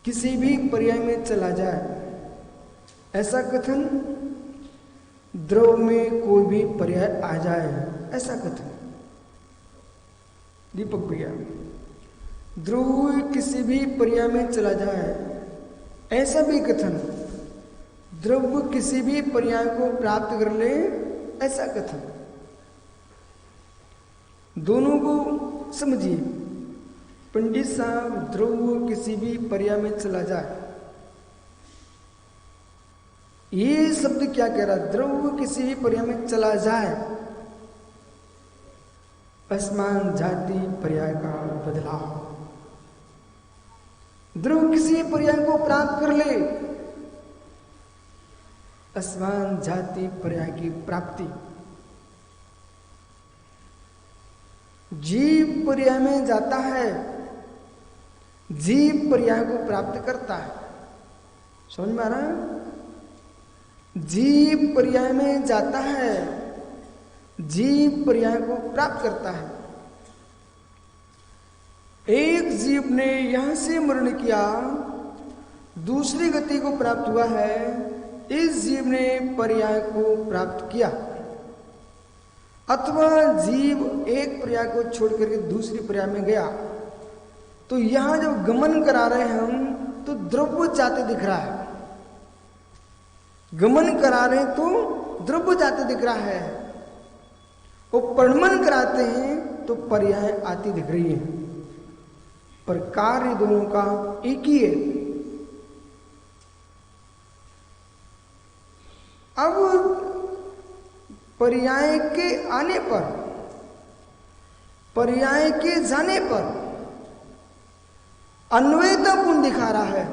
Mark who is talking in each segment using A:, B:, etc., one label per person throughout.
A: किसी भी पर्याय में चला जाए, ऐसा कथन। द्रव में कोई भी पर्याय आ जाए, ऐसा कथन। दीपक भैया, ध्रुव किसी भी पर्याय में चला जाए, ऐसा भी कथन। द्रव्य किसी भी पर्याय को प्राप्त कर ले, ऐसा कथन। दोनों को समझिए। पंडित साहब, द्रव्य किसी भी पर्याय में चला जाए, ये शब्द क्या कह रहा? द्रव्य किसी भी पर्याय में चला जाए, असमान जाति पर्याय का बदलाव। द्रव्य किसी पर्याय को प्राप्त कर ले, असमान जाति पर्याय की प्राप्ति। जीव पर्याय में जाता है, जीव पर्याय को प्राप्त करता है। समझ में आ रहा है? जीव पर्याय में जाता है, जीव पर्याय को प्राप्त करता है। एक जीव ने यहां से मरण किया, दूसरी गति को प्राप्त हुआ है, इस जीव ने पर्याय को प्राप्त किया। अथवा जीव एक पर्याय को छोड़ करके दूसरी पर्याय में गया, तो यहां जब गमन करा रहे हैं हम, तो द्रव्य जाते दिख रहा है। गमन करा रहे हैं तो द्रव्य जाते दिख रहा है, और परिणमन कराते हैं तो पर्याय आती दिख रही है, पर कार्य दोनों का एक ही है। अब पर्याय के आने पर, पर्याय के जाने पर अन्वयतापूर्ण दिखा रहा है।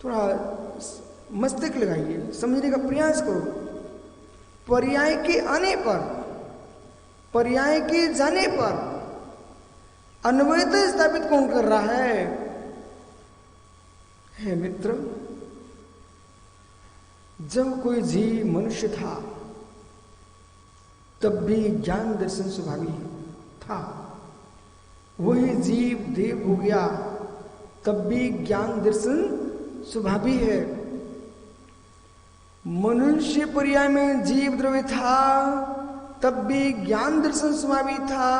A: थोड़ा मस्तिष्क लगाइए, समझने का प्रयास करो। पर्याय के आने पर, पर्याय के जाने पर अन्वयता स्थापित कौन कर रहा है मित्र? जब कोई जीव मनुष्य था, तब भी ज्ञान दर्शन स्वभावी था। वही जीव देव हो गया, तब भी ज्ञान दर्शन स्वभावी है। मनुष्य पर्याय में जीव द्रव्य था, तब भी ज्ञान दर्शन स्वभावी था।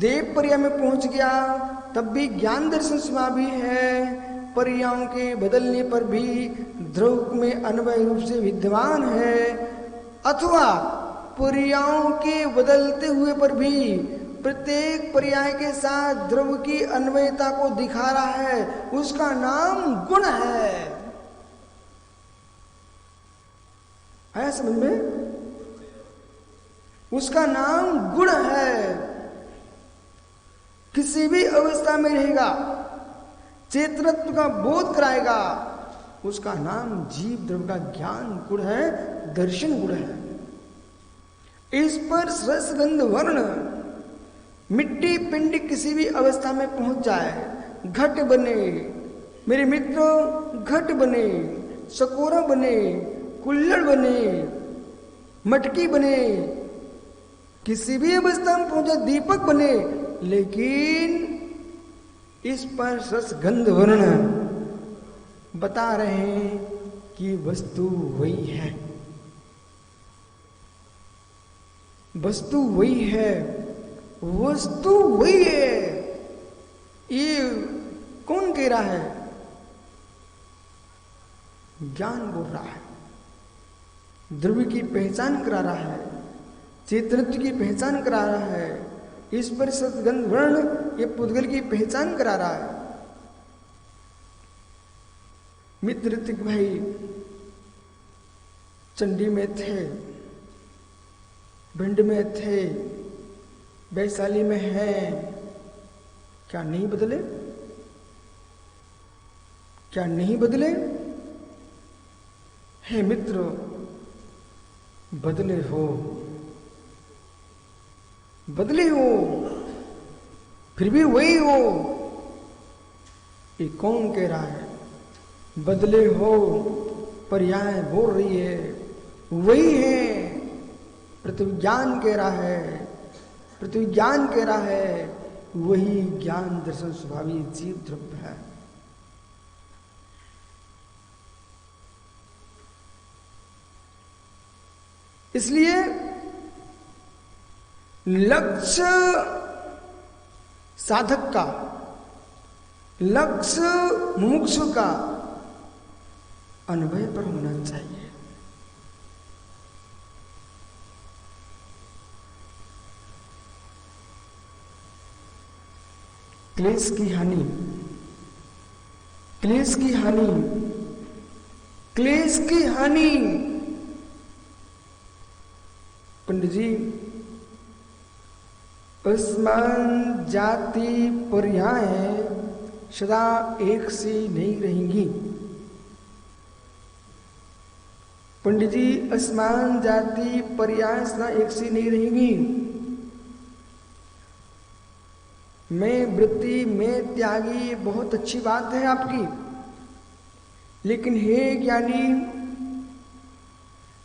A: देव पर्याय में पहुंच गया, तब भी ज्ञान दर्शन स्वभावी है। पर्यायों के बदलने पर भी द्रव्य में अन्वय रूप से विद्यमान है, अथवा पर्यायों के बदलते हुए पर भी प्रत्येक पर्याय के साथ द्रव्य की अन्वयता को दिखा रहा है, उसका नाम गुण है। आया समझ में? उसका नाम गुण है। किसी भी अवस्था में रहेगा, चेतनत्व का बोध कराएगा, उसका नाम जीव द्रव्य का ज्ञान गुण है, दर्शन गुण है। स्पर्श रस गंध वर्ण, मिट्टी पिंड किसी भी अवस्था में पहुंच जाए, घट बने मेरे मित्र, घट बने, सकोरा बने, कुल्हड़ बने, मटकी बने, किसी भी अवस्था में पहुंचे, दीपक बने, लेकिन स्पर्श रस गंध वर्ण बता रहे हैं कि वस्तु वही है, वस्तु वही है, वस्तु वही है। ये कौन कह रहा है? ज्ञान बोल रहा है, द्रव्य की पहचान करा रहा है, चेतनत्व की पहचान करा रहा है, स्पर्श गंध वर्ण ये पुद्गल की पहचान करा रहा है। मित्र ऋतिक भाई चंडी में थे, भिंड में थे, वैशाली में हैं, क्या नहीं बदले? क्या नहीं बदले? हे मित्र, बदले हो, बदले हो, फिर भी वही हो। ये कौन कह रहा है? बदले हो, पर्याय बोल रही है, वही है। पृथ्वी कह रहा है, पृथ्वी ज्ञान कह रहा है, वही ज्ञान दर्शन स्वभावी जीव द्रव्य है। इसलिए लक्ष्य साधक का, लक्ष्य मुमुक्षु का अनुभव पर होना चाहिए। क्लेश की हानि, क्लेश की हानि, क्लेश की हानि। पंडित जी, असमान जाति पर्याय सदा एक सी नहीं रहेंगी। पंडित जी, असमान जाति पर्याय सदा एक सी नहीं रहेंगी। मैं वृत्ति, मैं त्यागी, बहुत अच्छी बात है आपकी, लेकिन हे ज्ञानी,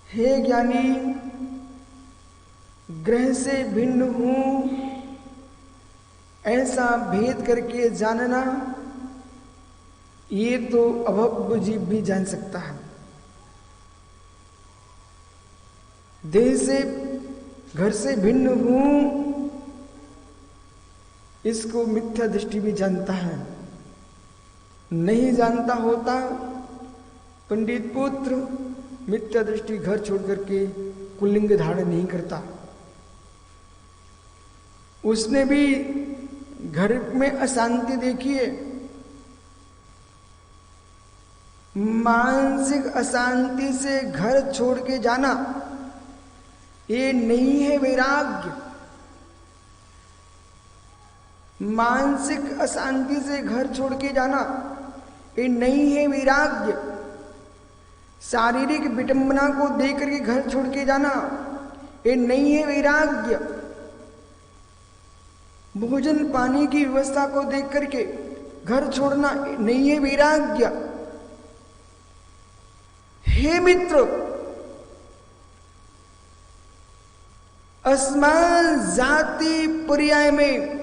A: हे ज्ञानी, ग्रह से भिन्न हूं ऐसा भेद करके जानना, ये तो अभव्य जीव भी जान सकता है। देह से, घर से भिन्न हूं, इसको मिथ्या दृष्टि भी जानता है। नहीं जानता होता पंडित पुत्र मिथ्या दृष्टि घर छोड़ करके कुलिंग धारण नहीं करता। उसने भी घर में अशांति देखी है, मानसिक अशांति से घर छोड़ के जाना ये नहीं है वैराग्य। मानसिक अशांति से घर छोड़ के जाना ये नहीं है वैराग्य। शारीरिक विडंबना को देख करके घर छोड़ के जाना ये नहीं है वैराग्य। भोजन पानी की व्यवस्था को देख करके घर छोड़ना नहीं है वैराग्य। हे मित्र, असमान जाति पर्याय में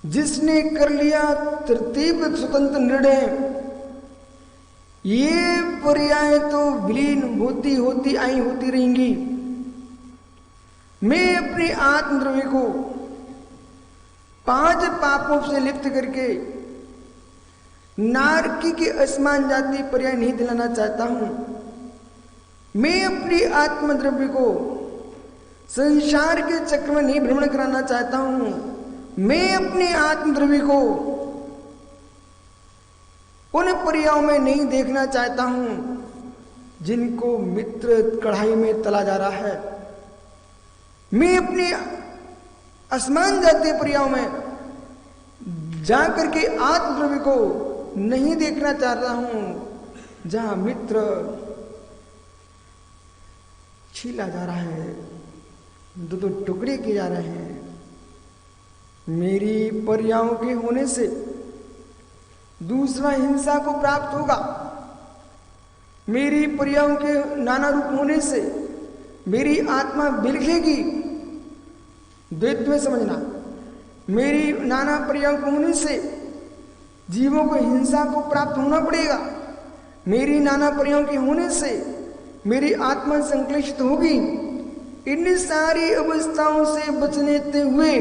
A: जिसने कर लिया तृतीय स्वतंत्र निर्णय, ये पर्याय तो विलीन होती होती आई होती रहेंगी। मैं अपने आत्मद्रव्य को 5 पापों से लिप्त करके नारकी के असमान जाति पर्याय नहीं दिलाना चाहता हूं। मैं अपनी आत्मद्रव्य को संसार के चक्र में नहीं भ्रमण कराना चाहता हूं। मैं अपने आत्मद्रव्य को उन पर्यायों में नहीं देखना चाहता हूं जिनको मित्र कढ़ाई में तला जा रहा है। मैं अपने असमान जाति पर्यायों में जाकर के आत्मद्रव्य को नहीं देखना चाहता हूं जहां मित्र छीला जा रहा है, दो टुकड़े किए जा रहे हैं। मेरी पर्यायों के होने से दूसरा हिंसा को प्राप्त होगा। मेरी पर्यायों के नाना रूप होने से मेरी आत्मा बिलखेगी। द्वैत में समझना, मेरी नाना पर्यायों के होने से जीवों को हिंसा को प्राप्त होना पड़ेगा। मेरी नाना पर्यायों के होने से मेरी आत्मा संक्लेशित होगी। इन सारी अवस्थाओं से बचने हुए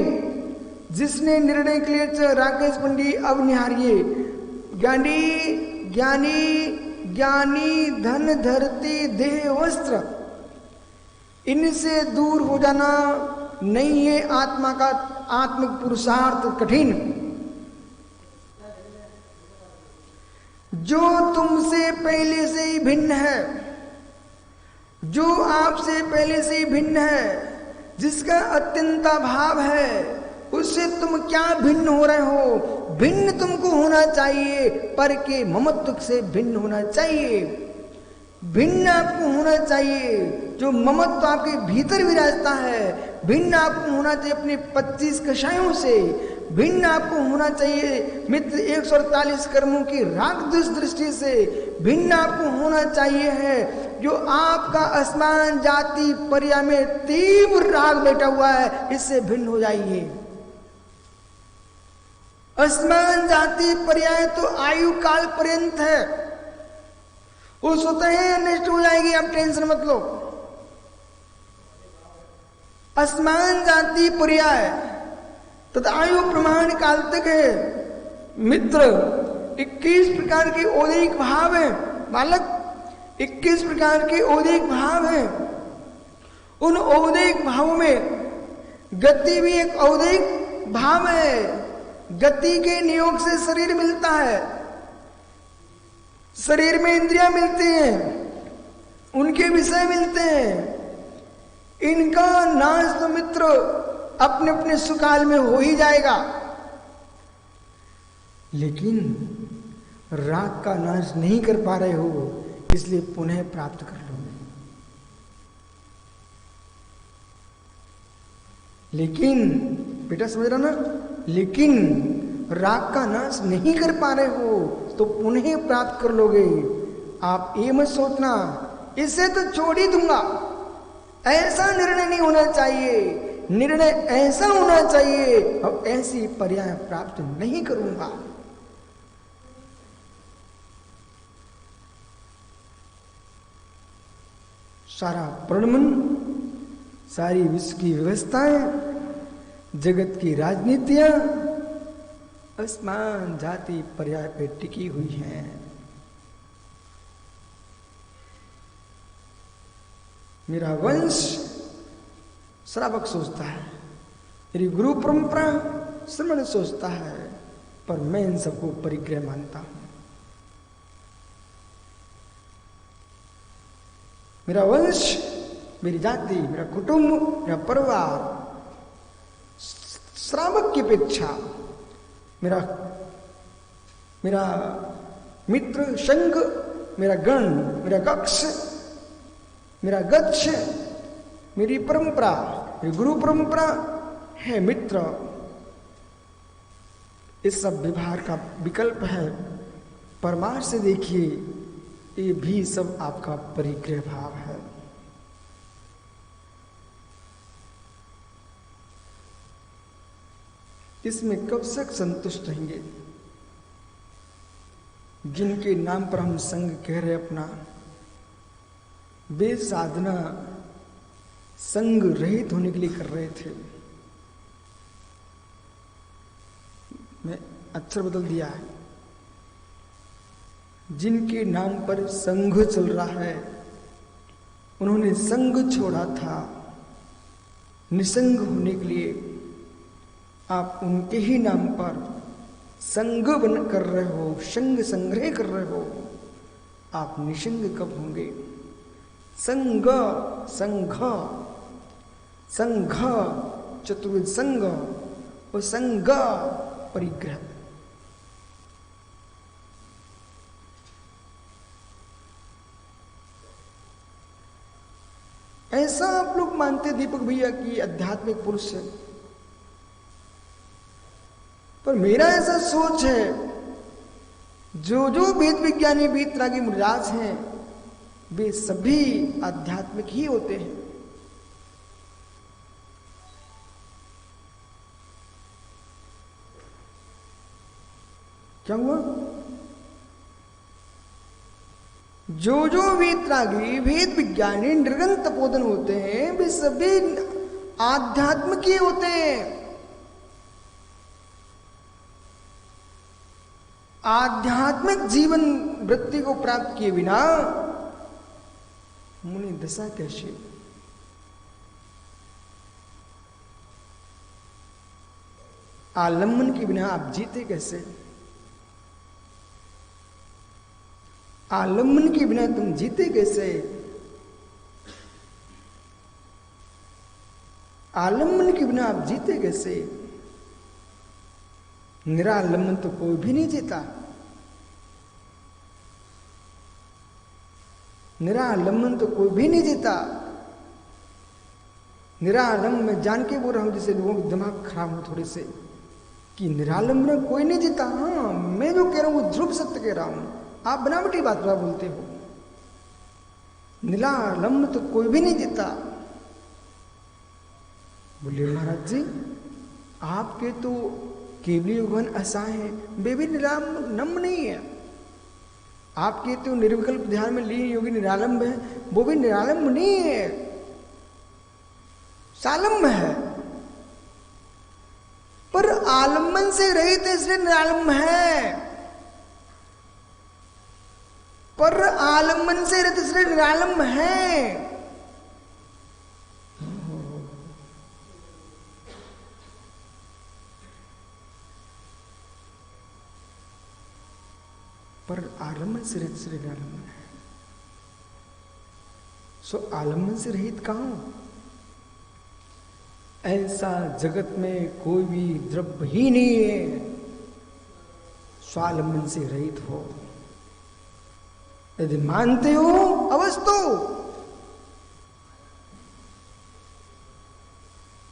A: जिसने निर्णय के लिए राकेश पंडित अब निहारिए, ज्ञानी ज्ञानी ज्ञानी धन धरती देह वस्त्र, इनसे दूर हो जाना नहीं है आत्मा का आत्मिक पुरुषार्थ कठिन। जो तुमसे पहले से ही भिन्न है, जो आपसे पहले से ही भिन्न है, जिसका अत्यंता भाव है, उससे तुम क्या भिन्न हो रहे हो? भिन्न तुमको होना चाहिए, पर के ममत्व से भिन्न होना चाहिए। भिन्न आपको होना चाहिए, जो ममत्व आपके भीतर विराजता है। भिन्न आपको होना चाहिए अपने 25 कषायों से। भिन्न आपको होना चाहिए मित्र 148 कर्मों की राग दृष्टि से। भिन्न आपको होना चाहिए है जो आपका असमान जाति पर्याय में तीव्र राग बैठा हुआ है, इससे भिन्न हो जाइए। असमान जाति पर्याय तो आयु काल पर्यंत है, वो स्वतः नष्ट हो जाएगी, आप टेंशन मत लो। असमान जाति पर्याय तदायु प्रमाण काल तक है। मित्र 21 प्रकार के औदैहिक भाव है। बालक 21 प्रकार के औदैहिक भाव है। उन औदैहिक भावों में गति भी एक औदैहिक भाव है। गति के नियोग से शरीर मिलता है, शरीर में इंद्रियां मिलती हैं, उनके विषय मिलते हैं। इनका नाश तो मित्र अपने अपने सुकाल में हो ही जाएगा, लेकिन राग का नाश नहीं कर पा रहे हो, इसलिए पुनः प्राप्त कर लो। लेकिन बेटा समझ रहा ना, लेकिन राग का नाश नहीं कर पा रहे हो तो पुनः प्राप्त कर लोगे। आप ये मत सोचना इसे तो छोड़ ही दूंगा, ऐसा निर्णय नहीं होना चाहिए। निर्णय ऐसा होना चाहिए अब ऐसी पर्याय प्राप्त नहीं करूंगा। सारा प्रणमन, सारी विश्व की व्यवस्थाएं, जगत की राजनीतियां असमान जाति पर्याय पे टिकी हुई हैं। मेरा वंश श्रावक सोचता है, मेरी गुरु परंपरा श्रमण सोचता है, पर मैं इन सबको परिग्रह मानता हूं। मेरा वंश, मेरी जाति, मेरा कुटुंब, मेरा परिवार श्रावक की अपेक्षा मेरा मित्र संघ, मेरा गण, मेरा कक्ष, मेरा गच्छ, मेरी परंपरा, मेरी गुरु परंपरा है मित्र। इस सब व्यवहार का विकल्प है। परमार्थ से देखिए, ये भी सब आपका परिग्रह भाव है। इसमें कब तक संतुष्ट रहेंगे? जिनके नाम पर हम संग कह रहे अपना, वे साधना संग रहित होने के लिए कर रहे थे। मैं अक्षर बदल दिया है। जिनके नाम पर संघ चल रहा है, उन्होंने संग छोड़ा था निसंग होने के लिए। आप उनके ही नाम पर संग बन कर रहे हो, संग संग्रह कर रहे हो। आप निसंग कब होंगे? संग, संघ, संघ चतुर्विध संग और संग परिग्रह। ऐसा आप लोग मानते दीपक भैया की आध्यात्मिक पुरुष है, पर मेरा ऐसा सोच है, जो जो वेद विज्ञानी वीतरागी मुनिराज हैं, वे सभी आध्यात्मिक ही होते हैं। क्या हुआ? जो जो वीतरागी वेद विज्ञानी निर्गन तपोधन होते हैं, वे सभी आध्यात्मिक ही होते हैं। आध्यात्मिक जीवन वृत्ति को प्राप्त किए बिना मुनि दशा कैसे? आलम्बन के बिना आप जीते कैसे? आलम्बन के बिना तुम जीते कैसे? आलम्बन के बिना आप जीते कैसे? निरालंबन तो कोई भी नहीं जीता। निरालंबन तो कोई भी नहीं जीता। निरालंबन में जान के बोल रहा हूं, जिसे लोगों के दिमाग खराब हो थोड़े से, कि निरालंबन कोई नहीं जीता। हाँ, मैं जो कह रहा हूं वो ध्रुव सत्य कह रहा हूं, आप बनावटी बात बोलते हो। निरालंबन तो कोई भी नहीं जीता। बोले महाराज जी, आपके तो केवली युगन असहाय है, वे भी निरालंब नहीं है। आपके तो निर्विकल्प ध्यान में लीन योगी निरालंब है, वो भी निरालंब नहीं है। सालम्य है, पर आलम्बन से रहित इसलिए निरालंब है, पर आलम्बन से रहित इसलिए निरालंब है। पर आलम्बन से रहित इसलिए निरालंब है। सो आलम्बन से रहित कहां? ऐसा जगत में कोई भी द्रव्य ही नहीं है स्वालंबन से रहित हो। यदि मानते हो अवस्तु,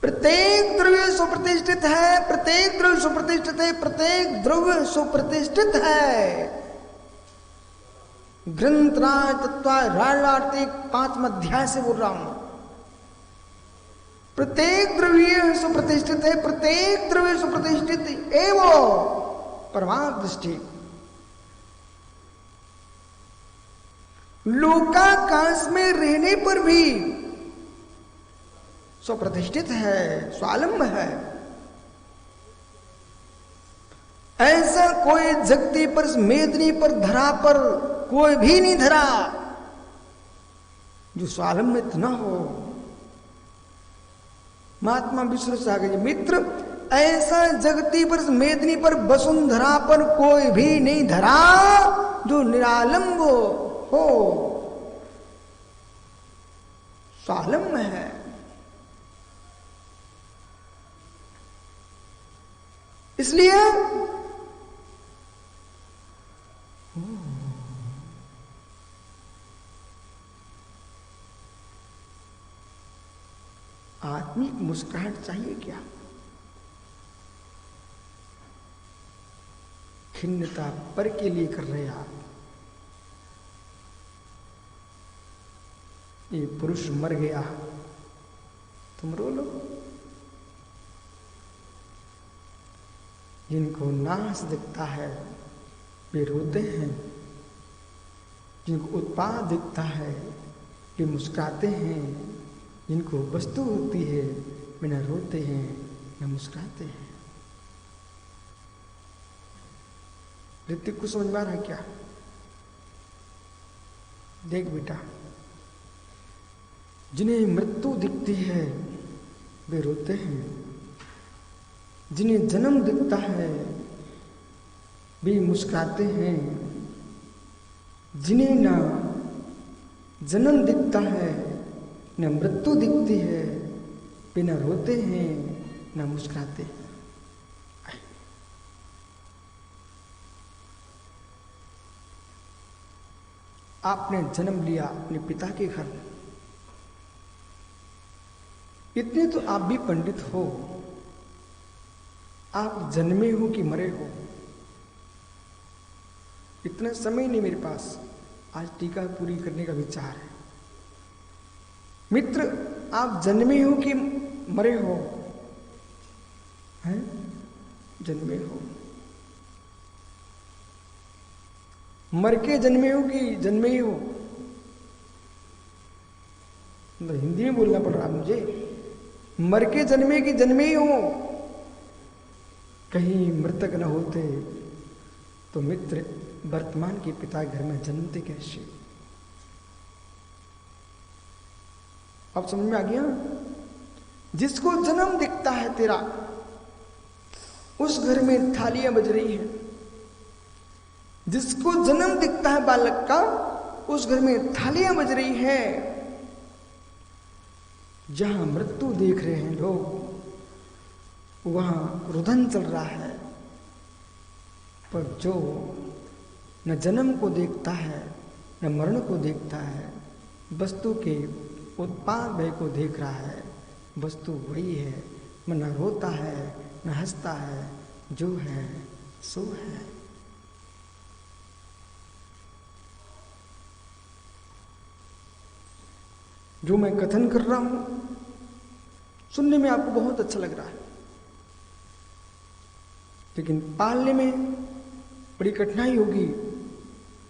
A: प्रत्येक द्रव्य सुप्रतिष्ठित है, प्रत्येक द्रव्य सुप्रतिष्ठित है, प्रत्येक द्रव्य सुप्रतिष्ठित है। ग्रंथराज तत्वार्थिक 5वां अध्याय से बोल रहा हूं। प्रत्येक द्रव्य सुप्रतिष्ठित है, प्रत्येक द्रव्य सुप्रतिष्ठित एवं परमार्थ दृष्टि। लोकाकाश में रहने पर भी सुप्रतिष्ठित है, स्वालंब है। ऐसा कोई जगती पर, मेदनी पर, धरा पर कोई भी नहीं धरा जो स्वालंबित न हो। महात्मा विष्णु सागर मित्र, ऐसा जगती पर, मेदनी पर, वसुंधरा पर कोई भी नहीं धरा जो निरालंब हो, स्वालंब है। इसलिए आत्मिक मुस्कुराहट चाहिए क्या? खिन्नता पर के लिए कर रहे आप। ये पुरुष मर गया, तुम रो लो। जिनको नाश दिखता है वे रोते हैं, जिनको उत्पाद दिखता है वे मुस्कुराते हैं, जिनको वस्तु होती है वे न रोते हैं न मुस्कुराते हैं। ऋतिक को समझ में आ रहा है क्या? देख बेटा, जिन्हें मृत्यु दिखती है वे रोते हैं, जिन्हें जन्म दिखता है वे मुस्कुराते हैं, जिन्हें ना जन्म दिखता है न मृत्यु दिखती है वे न रोते हैं न मुस्कुराते हैं। आपने जन्म लिया अपने पिता के घर में, इतने तो आप भी पंडित हो। आप जन्मे हो कि मरे हो, इतना समय नहीं मेरे पास आज टीका पूरी करने का विचार है। मित्र, आप जन्मे हो कि मरे हो? हैं? जन्मे हो। मर के जन्मे हो कि जन्मे ही हो? तो हिंदी में बोलना पड़ रहा मुझे। मर के जन्मे कि जन्मे ही हो? कहीं मृतक न होते तो मित्र वर्तमान के पिता घर में जन्मते कैसे? अब समझ में आ गया? जिसको जन्म दिखता है तेरा, उस घर में थालियां बज रही हैं। जिसको जन्म दिखता है बालक का, उस घर में थालियां बज रही हैं। जहां मृत्यु देख रहे हैं लोग, वहां रुदन चल रहा है। पर जो न जन्म को देखता है न मरण को देखता है, वस्तु के उत्पाद भय को देख रहा है, वस्तु वही है। न रोता है न हंसता है, जो है सो है। जो मैं कथन कर रहा हूं सुनने में आपको बहुत अच्छा लग रहा है, लेकिन पालने में बड़ी कठिनाई होगी।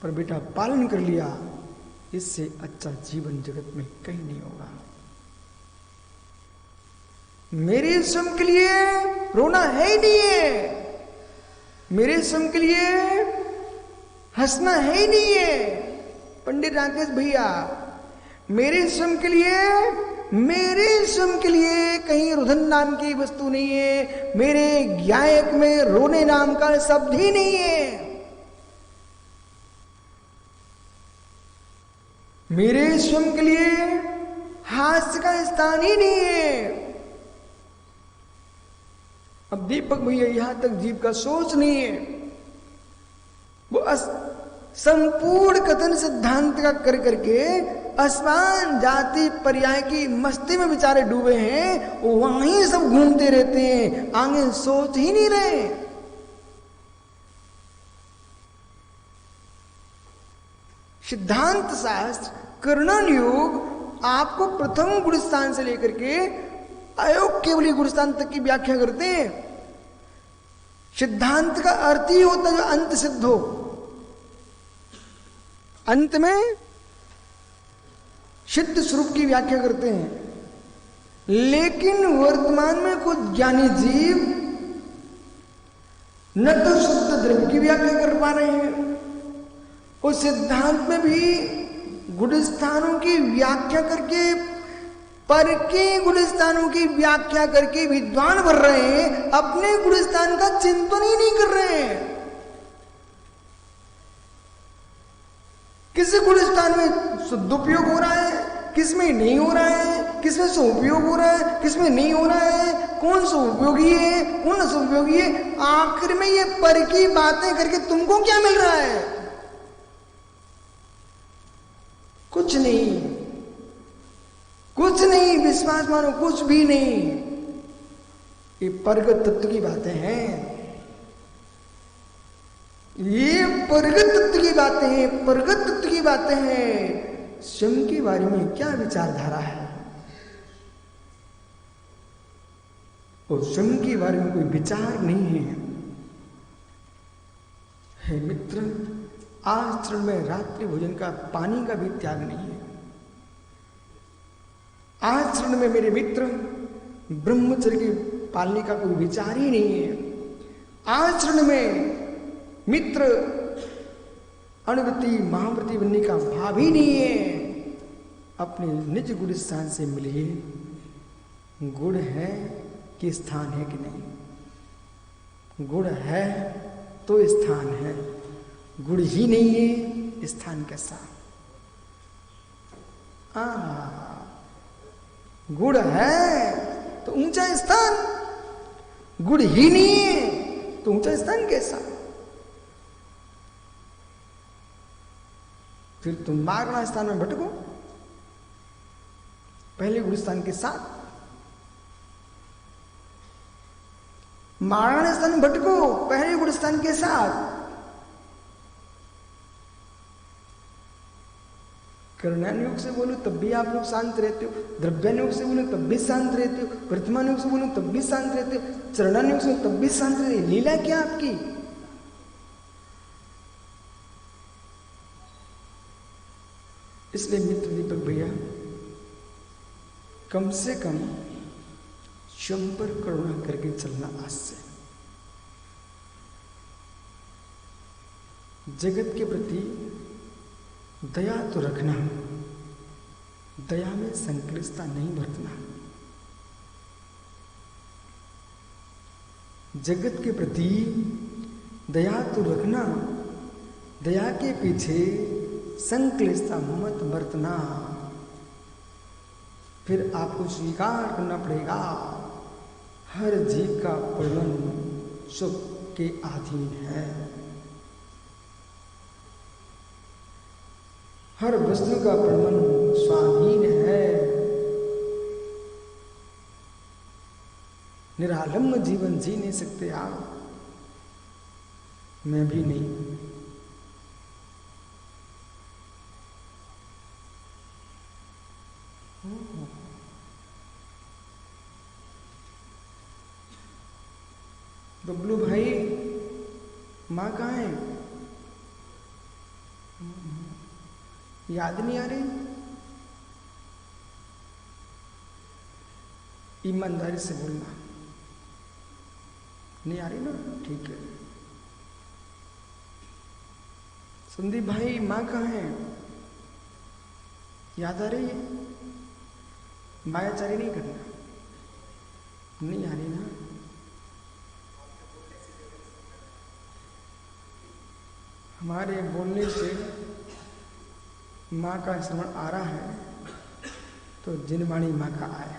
A: पर बेटा पालन कर लिया, इससे अच्छा जीवन जगत में कहीं नहीं होगा। मेरे स्वयं के लिए रोना है ही नहीं है, मेरे स्वयं के लिए हंसना है ही नहीं है। पंडित राकेश भैया, मेरे स्वयं के लिए कहीं रुदन नाम की वस्तु नहीं है, मेरे गायक में रोने नाम का शब्द ही नहीं है, मेरे स्वयं के लिए हास्य का स्थान ही नहीं है। अब दीपक भैया यहां तक जीव का सोच नहीं है, वो संपूर्ण कथन सिद्धांत का कर करके असमान जाति पर्याय की मस्ती में बेचारे डूबे हैं, वो वहीं सब घूमते रहते हैं, आगे सोच ही नहीं रहे। सिद्धांत शास्त्र कर्णन योग आपको प्रथम गुण स्थान से लेकर के अयोग केवली गुण स्थान तक की व्याख्या करते हैं। सिद्धांत का अर्थ ही होता है जो अंत सिद्ध हो, अंत में सिद्ध स्वरूप की व्याख्या करते हैं। लेकिन वर्तमान में कुछ ज्ञानी जीव न तो शुद्ध द्रव्य की व्याख्या कर पा रहे हैं, उस सिद्धांत में भी गुण स्थानों की व्याख्या करके, पर के गुण स्थानों की व्याख्या करके विद्वान बन रहे हैं, अपने गुण स्थान का चिंतन ही नहीं कर रहे हैं। किस गुण स्थान में शुद्ध उपयोग हो रहा है, किसमें नहीं हो रहा है, किसमें सदुपयोग हो रहा है, किसमें नहीं हो रहा है, कौन सा उपयोगी है, कौन सा उपयोगी है, आखिर में ये पर की बातें करके तुमको क्या मिल रहा है? कुछ नहीं, कुछ नहीं, विश्वास मानो कुछ भी नहीं। ये परगत तत्व की बातें हैं, ये परगत तत्व की बातें हैं, परगत तत्व की बातें हैं। स्वयं के बारे में क्या विचारधारा है, और स्वयं के बारे में कोई विचार नहीं है। हे मित्र, आचरण में रात्रि भोजन का पानी का भी त्याग नहीं है। आचरण में मेरे मित्र ब्रह्मचर्य के पालने का कोई विचार ही नहीं है। आचरण में मित्र अणुवृत्ति महावृत्ति बनने का भाव ही नहीं है। अपने निज गुण स्थान से मिलिए, गुण है कि स्थान है कि नहीं। गुण है तो स्थान है, गुण ही नहीं है, स्थान कैसा? गुण है तो ऊंचा स्थान, गुण ही नहीं है तो ऊंचा स्थान कैसा? फिर तुम मागना स्थान में भटको, पहले गुण स्थान के साथ मागना स्थान में भटको, पहले गुण स्थान के साथ। कर्णान योग से बोलो तब भी आप लोग शांत रहते हो, द्रव्यान योग से बोलो तब भी शांत रहते हो, वर्तमान योग से बोलो तब भी शांत रहते हो, चरणान योग से तब भी शांत रहते हो। लीला क्या आपकी? इसलिए मित्र दीपक भैया, कम से कम स्वयं पर करुणा करके चलना आज से। जगत के प्रति दया तो रखना, दया में संक्लिष्टता नहीं बरतना। जगत के प्रति दया तो रखना, दया के पीछे संक्लिष्टता मत बरतना। फिर आपको स्वीकार करना पड़ेगा, हर जीव का प्रलंब सुख के अधीन है, हर वस्तु का प्रलंब स्वाधीन है। निरालंब जीवन जी नहीं सकते आप, मैं भी नहीं। बबलू भाई, माँ कहाँ है? याद नहीं आ रही? ईमानदारी से बोलना। नहीं आ रही ना? ठीक है। संदीप भाई माँ कहाँ है? याद आ रही है? मायाचारी नहीं करना। नहीं आ रही ना? हमारे बोलने से माँ का स्मरण आ रहा है तो जिनवाणी माँ का आए।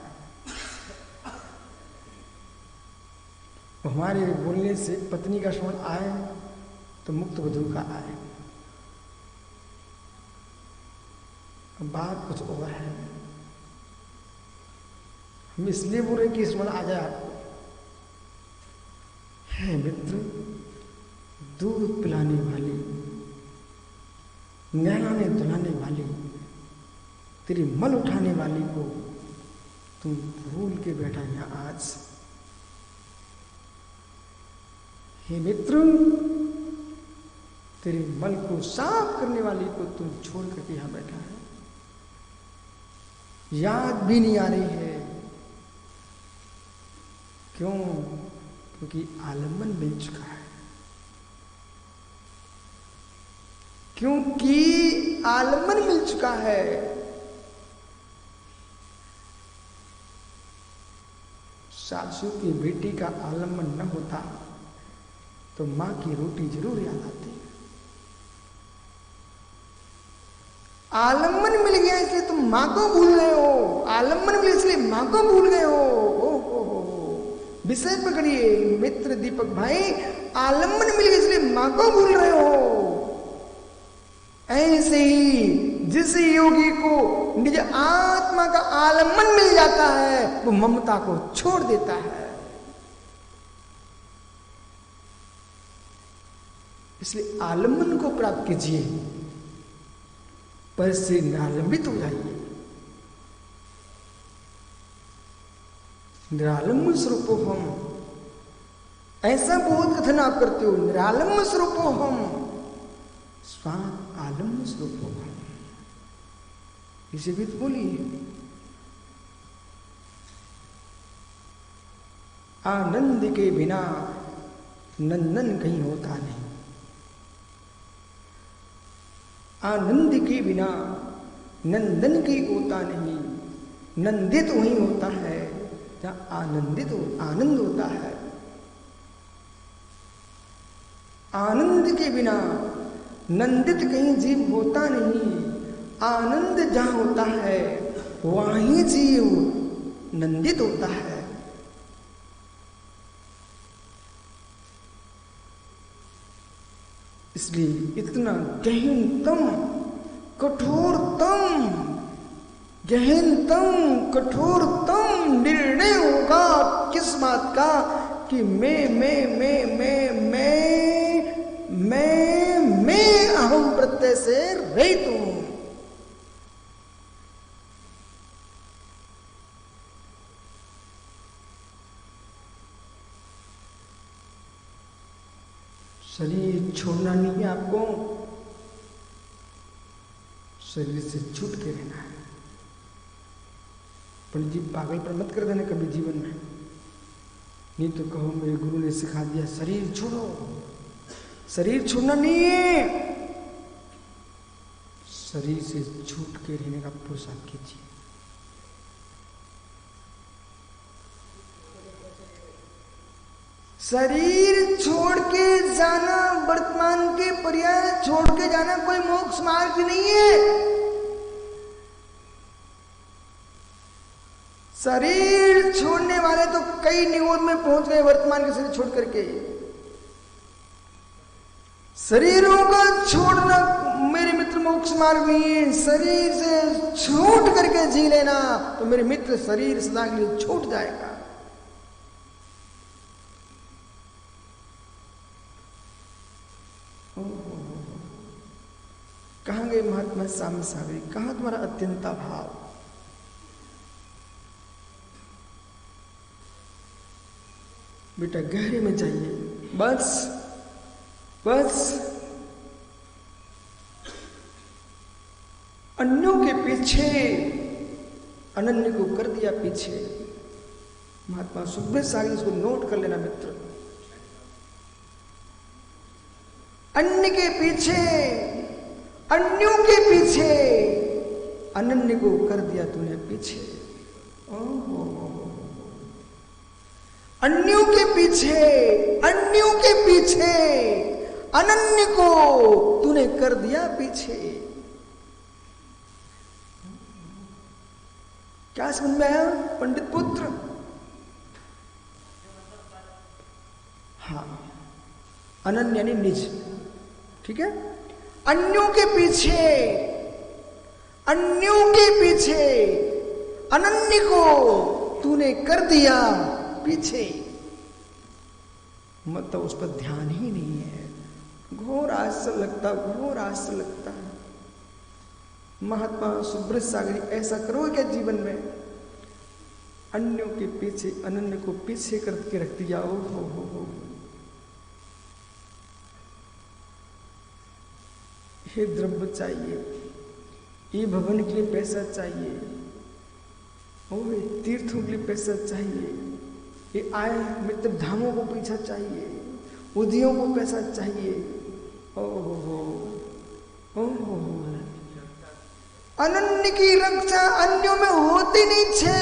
A: हमारे बोलने से पत्नी का स्मरण आए तो मुक्त वधू का आए। बात कुछ और है। हम इसलिए बोल रहे कि स्मरण आ जाए आपको। है मित्र, दूध पिलाने वाली, नहलाने धुलाने वाली, तेरी मल उठाने वाली को तुम भूल के बैठा यहां आज। हे मित्र, तेरी मल को साफ करने वाली को तुम छोड़ करके यहां बैठा है। याद भी नहीं आ रही है। क्यों? क्योंकि आलम्बन मिल चुका है। क्योंकि आलम्बन मिल चुका है। सासू की बेटी का आलम्बन न होता तो मां की रोटी जरूर याद आती। आलम्बन मिल गया इसलिए तुम मां को भूल गए हो। आलम्बन मिल इसलिए मां को भूल गए हो। विषय पकड़िए मित्र दीपक भाई, आलम्बन मिल गया इसलिए मां को भूल रहे हो। ऐसे ही जिस योगी को निज आत्मा का आलम्बन मिल जाता है वो ममता को छोड़ देता है। इसलिए आलम्बन को प्राप्त कीजिए, पर से निरालंबित हो जाइए। निरालंब स्वरूपो हम, ऐसा बहुत कथन आप करते हो। निरालंब स्वरूपो हम, स्वाम आलम्ब स्वरूपो हम। इसे भी तो बोलिए। आनंद के बिना नंदन कहीं होता नहीं। आनंद के बिना नंदन की होता नहीं। नंदित वहीं होता है जहां आनंद होता है। आनंद के बिना नंदित कहीं जीव होता नहीं। आनंद जहां होता है वहीं जीव नंदित होता है। इसलिए इतना गहनतम कठोरतम निर्णय होगा किस बात का कि मैं अहम प्रत्यय से रहित हूं। शरीर छोड़ना नहीं है आपको, शरीर से छूट के रहना है। पंडित जी पागल पर मत कर देना कभी जीवन में। नहीं तो कहो मेरे गुरु ने सिखा दिया शरीर छोड़ो। शरीर छोड़ना नहीं है, शरीर से छूट के रहने का पुरुषार्थ कीजिए। शरीर छोड़ के जाना, वर्तमान के पर्याय छोड़ के जाना कोई मोक्ष मार्ग नहीं है। शरीर छोड़ने वाले तो कई निगोद में पहुंच गए वर्तमान के शरीर छोड़ करके। शरीरों का छोड़ना मेरे मित्र मोक्ष मार्ग नहीं है। शरीर से छूट करके जी लेना तो मेरे मित्र शरीर सदा के लिए छूट जाएगा। कहां गए महात्मा साम सागरी? कहां तुम्हारा अत्यंता भाव? बेटा गहरे में जाइए। बस अन्यों के पीछे अनन्य को कर दिया पीछे। महात्मा सुब्रत सागर इसको नोट कर लेना मित्र। अन्य के पीछे, अन्यों के पीछे अनन्य को कर दिया तूने पीछे। अन्यों के पीछे, अन्यों के पीछे अनन्य को तूने कर दिया पीछे। क्या समझ में आया पंडित पुत्र? हाँ, अनन्य यानी निज, ठीक है। अन्यों के पीछे, अन्यों के पीछे अनन्य को तूने कर दिया पीछे। मतलब उस पर ध्यान ही नहीं है। घोर आश्चर्य लगता, घोर आश्चर्य लगता है। महात्मा सुब्रत सागरी ऐसा करो क्या जीवन में? अन्यों के पीछे अनन्य को पीछे करके रख दिया। ओ हो। ये द्रव्य चाहिए, ये भवन के लिए पैसा चाहिए, ओ तीर्थों के लिए पैसा चाहिए, ये आय मित्र धामों को पीछा चाहिए, उदियों को पैसा चाहिए। ओ हो। अनन्य की रक्षा अन्यों में होती नहीं छे।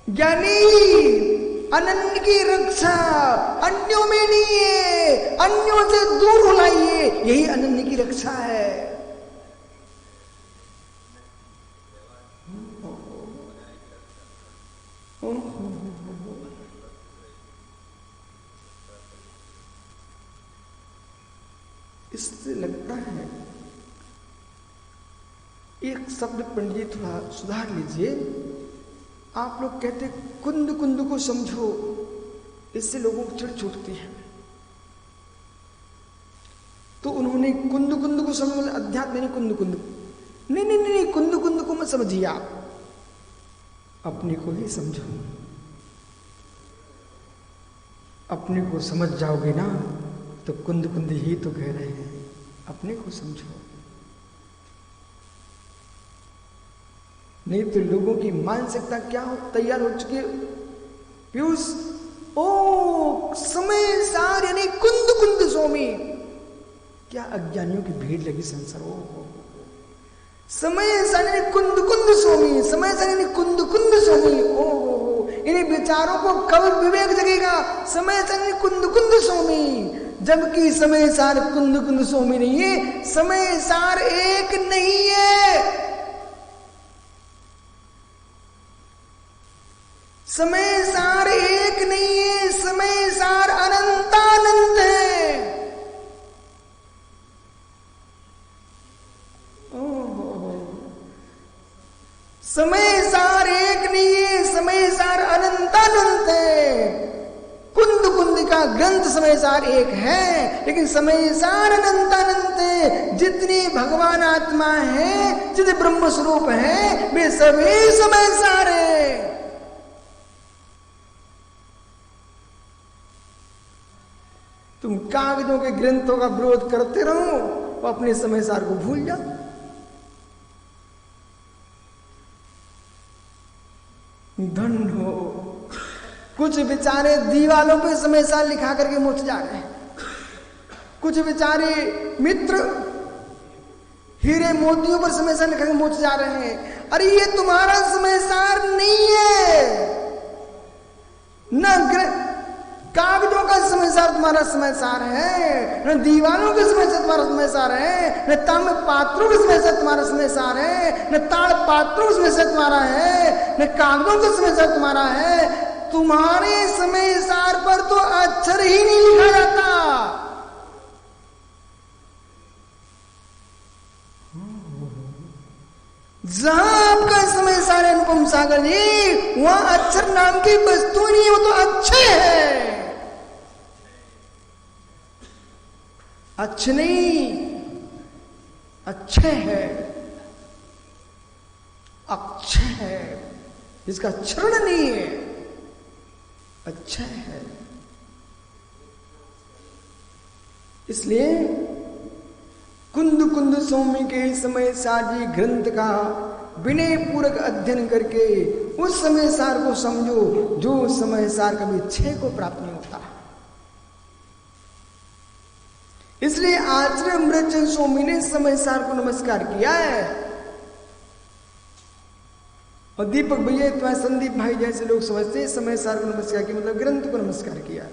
A: ज्ञानी अनन्य की रक्षा अन्यों में नहीं है, अन्यों से दूर होलाइए, यही अनन्य की रक्षा है। इससे लगता है एक शब्द पंडित जी थोड़ा सुधार लीजिए। आप लोग कहते कुंद कुंद को समझो, इससे लोगों को चिढ़ छूटती है। तो उन्होंने कुंद कुंद को समझ, अध्यात्म नहीं कुंद कुंद, नहीं कुंद कुंद को मत समझिए, आप अपने को ही समझो। अपने को समझ जाओगे ना तो कुंद कुंद ही तो कह रहे हैं। अपने को समझो, नहीं तो लोगों की मानसिकता क्या हो तैयार हो चुकी है पीयूष। ओ समय सार यानी कुंद कुंद स्वामी, क्या अज्ञानियों की भीड़ लगी संसार। ओ समय सार यानी कुंद कुंद स्वामी, समय सार यानी कुंद कुंद स्वामी। ओ इन्हीं विचारों को कब विवेक जगेगा? समय सार यानी कुंद कुंद स्वामी, जबकि समय सार कुंद कुंद स्वामी नहीं है। समय सार एक नहीं है, समय सार एक नहीं है, समय सार अनंतानंत है। समय सार एक नहीं है, समय सार अनंतानंत है। कुंद कुंद का ग्रंथ समय सार एक है, लेकिन समय सार अनंतानंत है। जितनी भगवान आत्मा है, जितने ब्रह्म स्वरूप है, वे सभी समय सार है। तुम कागजों के ग्रंथों का विरोध करते रहो और अपने समय सार को भूल जाओ। दंड हो। कुछ बेचारे दीवालों पे समय सार लिखा करके मुझ जा रहे हैं। कुछ बेचारे मित्र हीरे मोतियों पर समय सार लिखा के मुझ जा रहे हैं। अरे ये तुम्हारा समय सार नहीं है। न कागजों का समय सार तुम्हारा समय सार है, न दीवानों के समय सार तुम्हारा समय सार है, न ताम्र पात्रों के समय सार तुम्हारा समय सार है, न ताड़ पात्रों के समय सार तुम्हारा है, न कागजों का समय सार तुम्हारा है। तुम्हारे समय सार पर तो अक्षर ही नहीं लिखा जाता। जहां आपका समय सार है अनुपम सागर जी, वहां अक्षर नाम की वस्तु नहीं है, वो तो अक्षय है। अच्छे नहीं, अच्छे है, अक्षय है, जिसका क्षरण नहीं है, अच्छा है। इसलिए कुंद स्वामी के समय साजी ग्रंथ का विनय पूर्वक अध्ययन करके उस समय सार को समझो जो समय सार कभी क्षय को प्राप्त नहीं होता। इसलिए आचार्य अमृतचंद स्वामी ने समय सार को नमस्कार किया है। और दीपक भैया तुम्हारे संदीप भाई जैसे लोग समझते हैं समय सार को नमस्कार किया मतलब ग्रंथ को नमस्कार किया।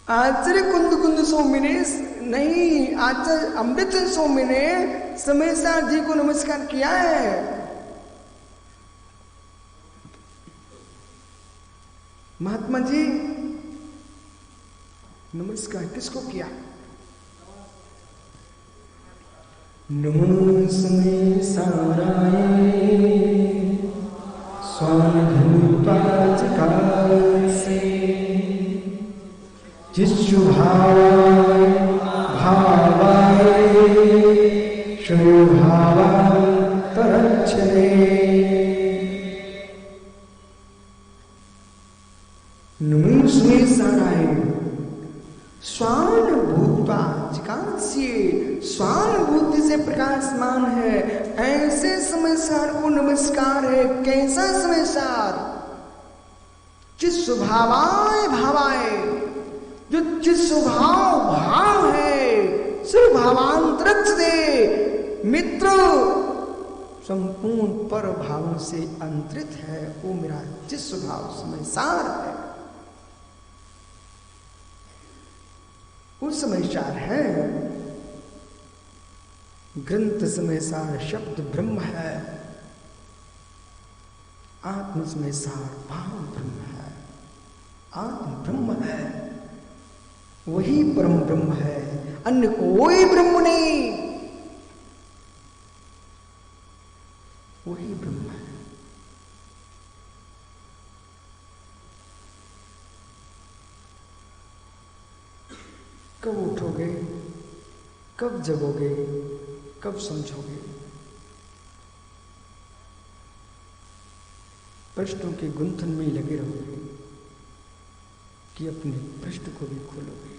A: आचार्य कुंद स्वामी ने नहीं, आचार्य अमृतचंद स्वामी ने समय सार जी को नमस्कार किया है। महात्मा जी नमस्कार किसको किया? नमो समय साराय स्वानुपाचकासे जिष्णुभावाय भावाय श्रेयोभावान्तरक्षणे नमो समय साराय स्वानुभूताचिकांस्य स्वानुभूति से प्रकाशमान है ऐसे समय सार को नमस्कार है। कैसा समय सार? जिस स्वभावाय भावाय, जो जिस स्वभाव भाव है सिर्फ भावांतरिक्ष दे मित्र संपूर्ण पर भावों से अंतरित है। वो मेरा जिस स्वभाव समय सार है वो समय सार है। ग्रंथ समय सार शब्द ब्रह्म है, आत्म समय सार भाव ब्रह्म है, आत्म ब्रह्म है, वही परम ब्रह्म है, अन्य कोई ब्रह्म नहीं, वही ब्रह्म है। कब उठोगे, कब जगोगे, कब समझोगे? प्रश्नों के गुंथन में ही लगे रहोगे कि अपने प्रश्न को भी खोलोगे।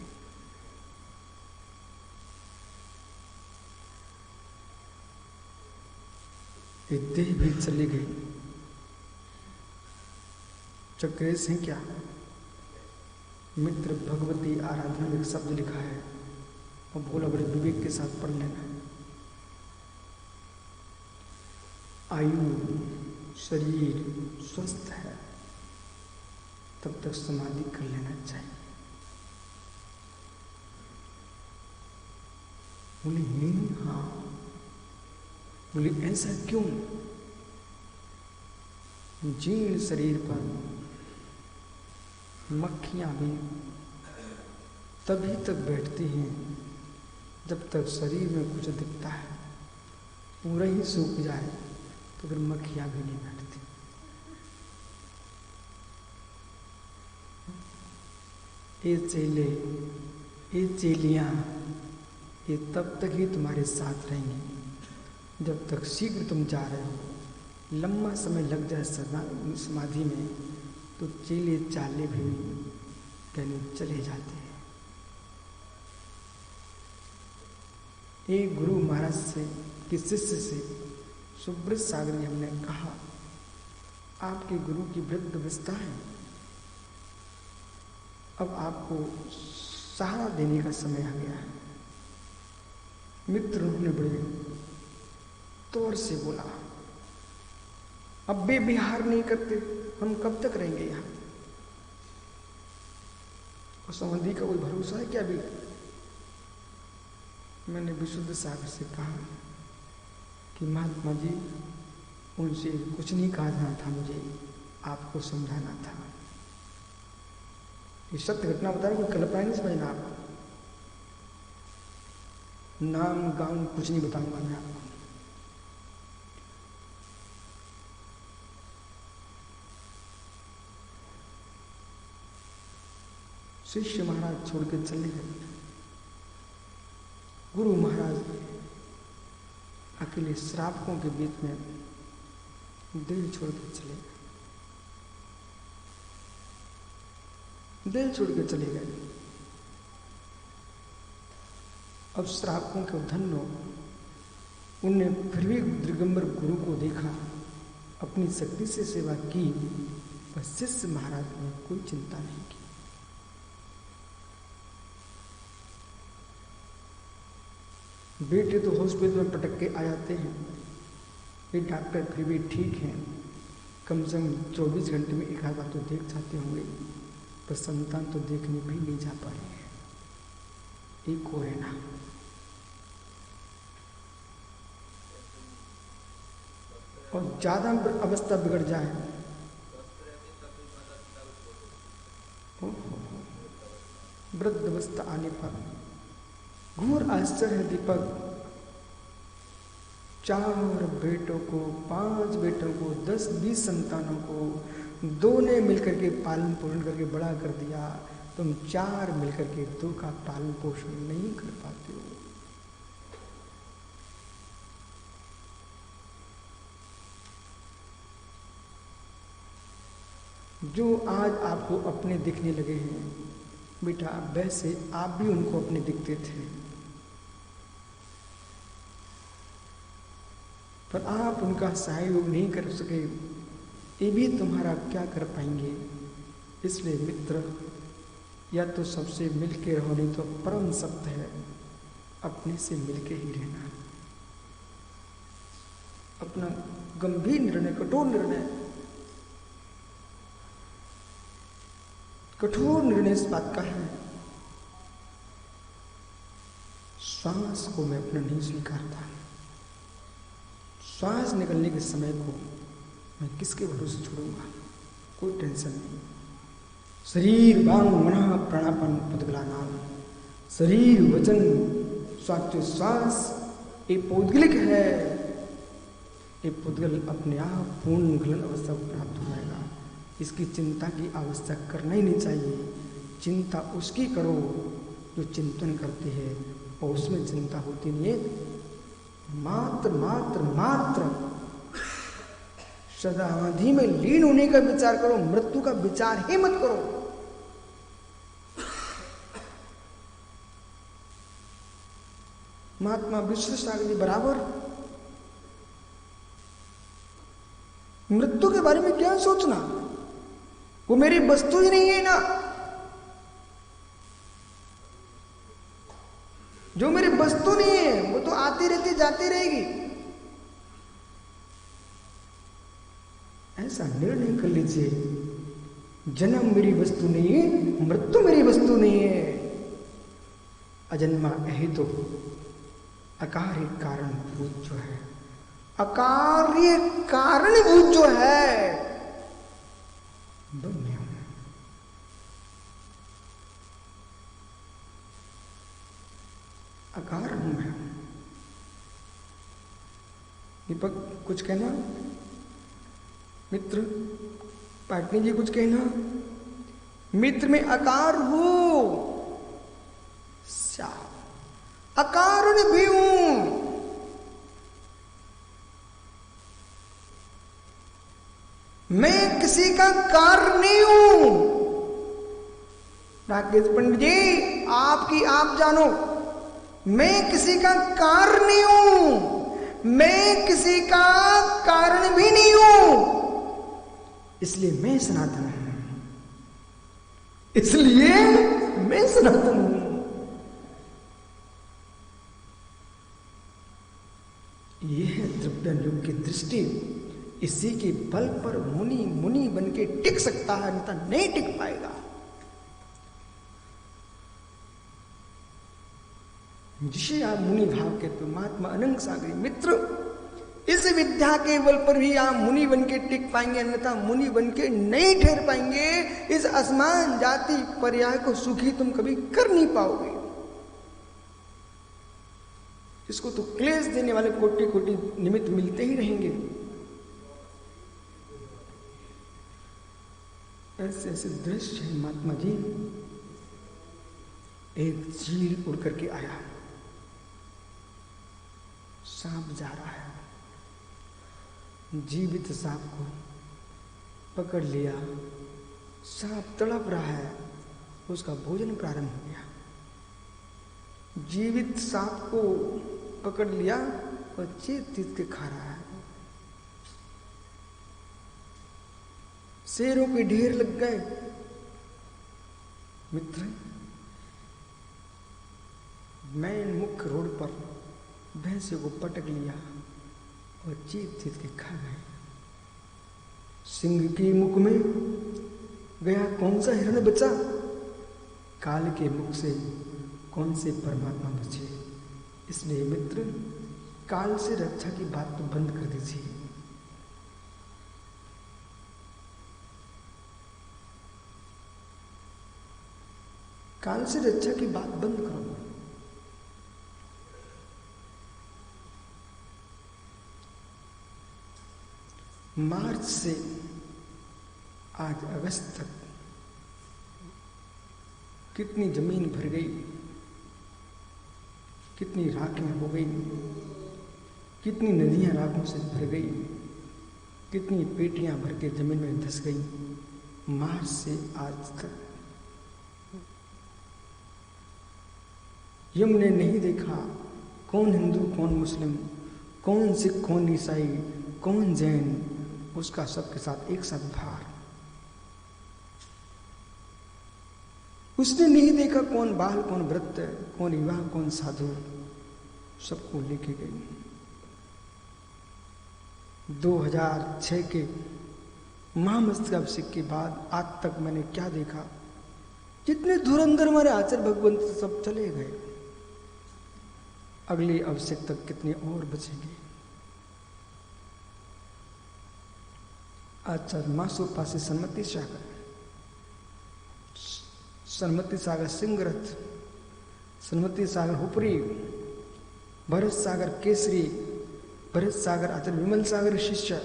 A: ये देह भी चली गई, चक्रेश है क्या? मित्र भगवती आराधना में एक शब्द लिखा है और बोला बड़े विवेक के साथ पढ़ लेना। आयु शरीर स्वस्थ है तब तक समाधि कर लेना चाहिए। बोली नहीं, हाँ। बोली ऐसा क्यों? जीर्ण शरीर पर मक्खियां भी तभी तक बैठती हैं जब तक शरीर में कुछ दिखता है, पूरा ही सूख जाए तो फिर मक्खियां भी नहीं बैठती। ये चेले, ये चेलियां, ये तब तक ही तुम्हारे साथ रहेंगी जब तक शीघ्र तुम जा रहे हो। लंबा समय लग जाए समाधि में तो चेले चाले भी कहने चले जाते हैं। एक गुरु महाराज से कि शिष्य से सुब्रत सागर ने हमने कहा आपके गुरु की वृद्ध अवस्था है, अब आपको सहारा देने का समय आ गया है। मित्र ने बड़े तौर से बोला अब वे विहार नहीं करते, हम कब तक रहेंगे यहाँ? और समाधि का कोई भरोसा है क्या? भी मैंने विशुद्ध सागर से कहा कि महात्मा जी उनसे कुछ नहीं कहना था, मुझे आपको समझाना था। ये सत्य घटना बता रही, कोई कल्पना नहीं समझना। आप नाम गांव कुछ नहीं बताऊंगा मैं आपको। शिष्य महाराज छोड़ के चले गए। गुरु महाराज अकेले श्रावकों के बीच में दिल छोड़ के चले गए। दिल छोड़ के चले गए। अब श्रावकों के धन्य उनने फिर भी दिगंबर गुरु को देखा, अपनी शक्ति से सेवा की, पर शिष्य महाराज ने कोई चिंता नहीं की। बेटे तो हॉस्पिटल में पटक के आ जाते हैं, ये डॉक्टर फिर भी ठीक हैं, कम से कम 24 घंटे में एक आध बार तो देख जाते होंगे, पर संतान तो देखने भी नहीं जा पा रहे हैं। एक और है ना, और ज्यादा अवस्था बिगड़ जाए, वृद्ध अवस्था आने पर घोर आश्चर्य है दीपक, 4 बेटों को, 5 बेटों को, 10-20 संतानों को 2 ने मिलकर के पालन पोषण करके बड़ा कर दिया, तुम 4 मिलकर के 2 का पालन पोषण नहीं कर पाते हो। जो आज आपको अपने दिखने लगे हैं बेटा, वैसे आप भी उनको अपने दिखते थे, पर आप उनका सहयोग नहीं कर सके, ये भी तुम्हारा क्या कर पाएंगे। इसलिए मित्र, या तो सबसे मिलके रहो, नहीं तो परम सत्य है अपने से मिलके ही रहना। अपना गंभीर निर्णय, कठोर निर्णय इस बात का है, श्वास को मैं अपना नहीं स्वीकारता। श्वास निकलने के समय को मैं किसके भरोसे छोड़ूंगा, कोई टेंशन नहीं। शरीर वांग मन प्राणापान पुद्गला नाम, शरीर वचन श्वास ये पौद्गलिक है, ये पुद्गल अपने आप पूर्ण गलन अवस्था को प्राप्त हो जाएगा। इसकी चिंता की आवश्यकता करना ही नहीं चाहिए। चिंता उसकी करो जो चिंतन करती है, और उसमें चिंता होती नहीं है। मात्र समाधि में लीन होने का विचार करो, मृत्यु का विचार ही मत करो। महात्मा विश्वेश्वर जी बराबर मृत्यु के बारे में क्या सोचना, वो मेरी वस्तु ही नहीं है ना। जो मेरी वस्तु नहीं है वो तो आती रहती जाती रहेगी। ऐसा निर्णय कर लीजिए, जन्म मेरी वस्तु नहीं है, मृत्यु मेरी वस्तु नहीं है। अजन्मा अहेतु अकार्य कारणभूत जो है, अकार्य कारणभूत जो है ब्रह्म हूं। अकारण हूं मैं। दीपक कुछ कहना, मित्र पाटनी जी कुछ कहना। मित्र में अकार हो, अकारण भी हूं। मैं किसी का कारण नहीं हूं। राकेश पंडित जी आपकी आप जानो, मैं किसी का कारण नहीं हूं, मैं किसी का कारण भी नहीं हूं। इसलिए मैं सनातन हूं, इसलिए मैं सनातन हूं। यह है द्रव्य युग की दृष्टि। इसी के बल पर मुनि बन के टिक सकता है, अन्यथा नहीं टिक पाएगा। जिसे आप मुनि भाव कहते हो, महात्मा अनंग सागरी मित्र, इस विद्या के बल पर भी आप मुनि बन के टिक पाएंगे, अन्यथा मुनि बन के नहीं ठहर पाएंगे। इस असमान जाति पर्याय को सुखी तुम कभी कर नहीं पाओगे। इसको तो क्लेश देने वाले कोटि कोटि निमित्त मिलते ही रहेंगे। ऐसे ऐसे दृश्य है महात्मा जी। एक चील उड़ करके आया, सांप जा रहा है, जीवित सांप को पकड़ लिया। सांप तड़प रहा है, उसका भोजन प्रारंभ हो गया। जीवित सांप को पकड़ लिया, और चीत चीत के खा रहा है। शेरों के ढेर लग गए। मित्र, मैं मुख्य रोड पर भैंसे को पटक लिया और चीत चीत के खा गए। सिंह के मुख में गया कौन सा हिरण बचा? काल के मुख से कौन से परमात्मा बचे? इसलिए मित्र, काल से रक्षा की बात तो बंद कर दीजिए। काल से रक्षा की बात बंद करो। मार्च से आज अगस्त तक कितनी जमीन भर गई, कितनी राखें हो गई, कितनी नदियां राखों से भर गई, कितनी पेटियां भर के जमीन में धंस गई। मार्च से आज तक हमने नहीं देखा कौन हिंदू, कौन मुस्लिम, कौन सिख, कौन ईसाई, कौन जैन, उसका सबके साथ एक साथ भार। उसने नहीं देखा कौन बाल, कौन व्रत, कौन युवा, कौन साधु, सबको लेके गई। 2006 के महामस्तकाभिषेक के बाद आज तक मैंने क्या देखा? जितने धुरंधर हमारे आचार्य भगवंत सब चले गए। अगले अभिषेक तक कितने और बचेंगे? आचार्य मासोपा से सन्मति सागर, सन्मति सागर सिंगरथ, सन्मति सागर हुपरी, भरत सागर केसरी, भरत सागर आचार्य विमल सागर शिष्य,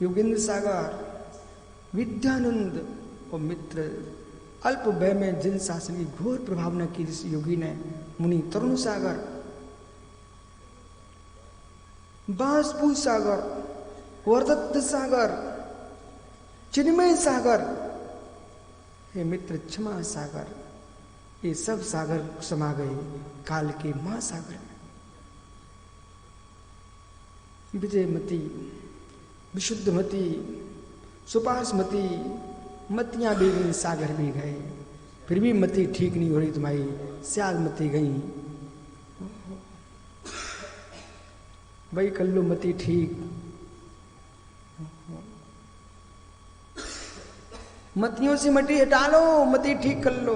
A: योगेंद्र सागर विद्यानंद और मित्र, अल्प व्यय में जिन शासन की घोर प्रभावना की जिस योगी ने, मुनि तरुण सागर, बांसपू सागर, वरदत्त सागर, चिन्मय सागर, हे मित्र क्षमा सागर, ये सब सागर समा गए काल के महासागर में। विजयमती, विशुद्धमती, सुपासमती, मतियां भी गई, सागर भी गए, फिर भी मती ठीक नहीं हो रही तुम्हारी, स्यालमती गई। भाई कर लो मती ठीक, मतियों से मटी हटा लो, मती ठीक कर लो।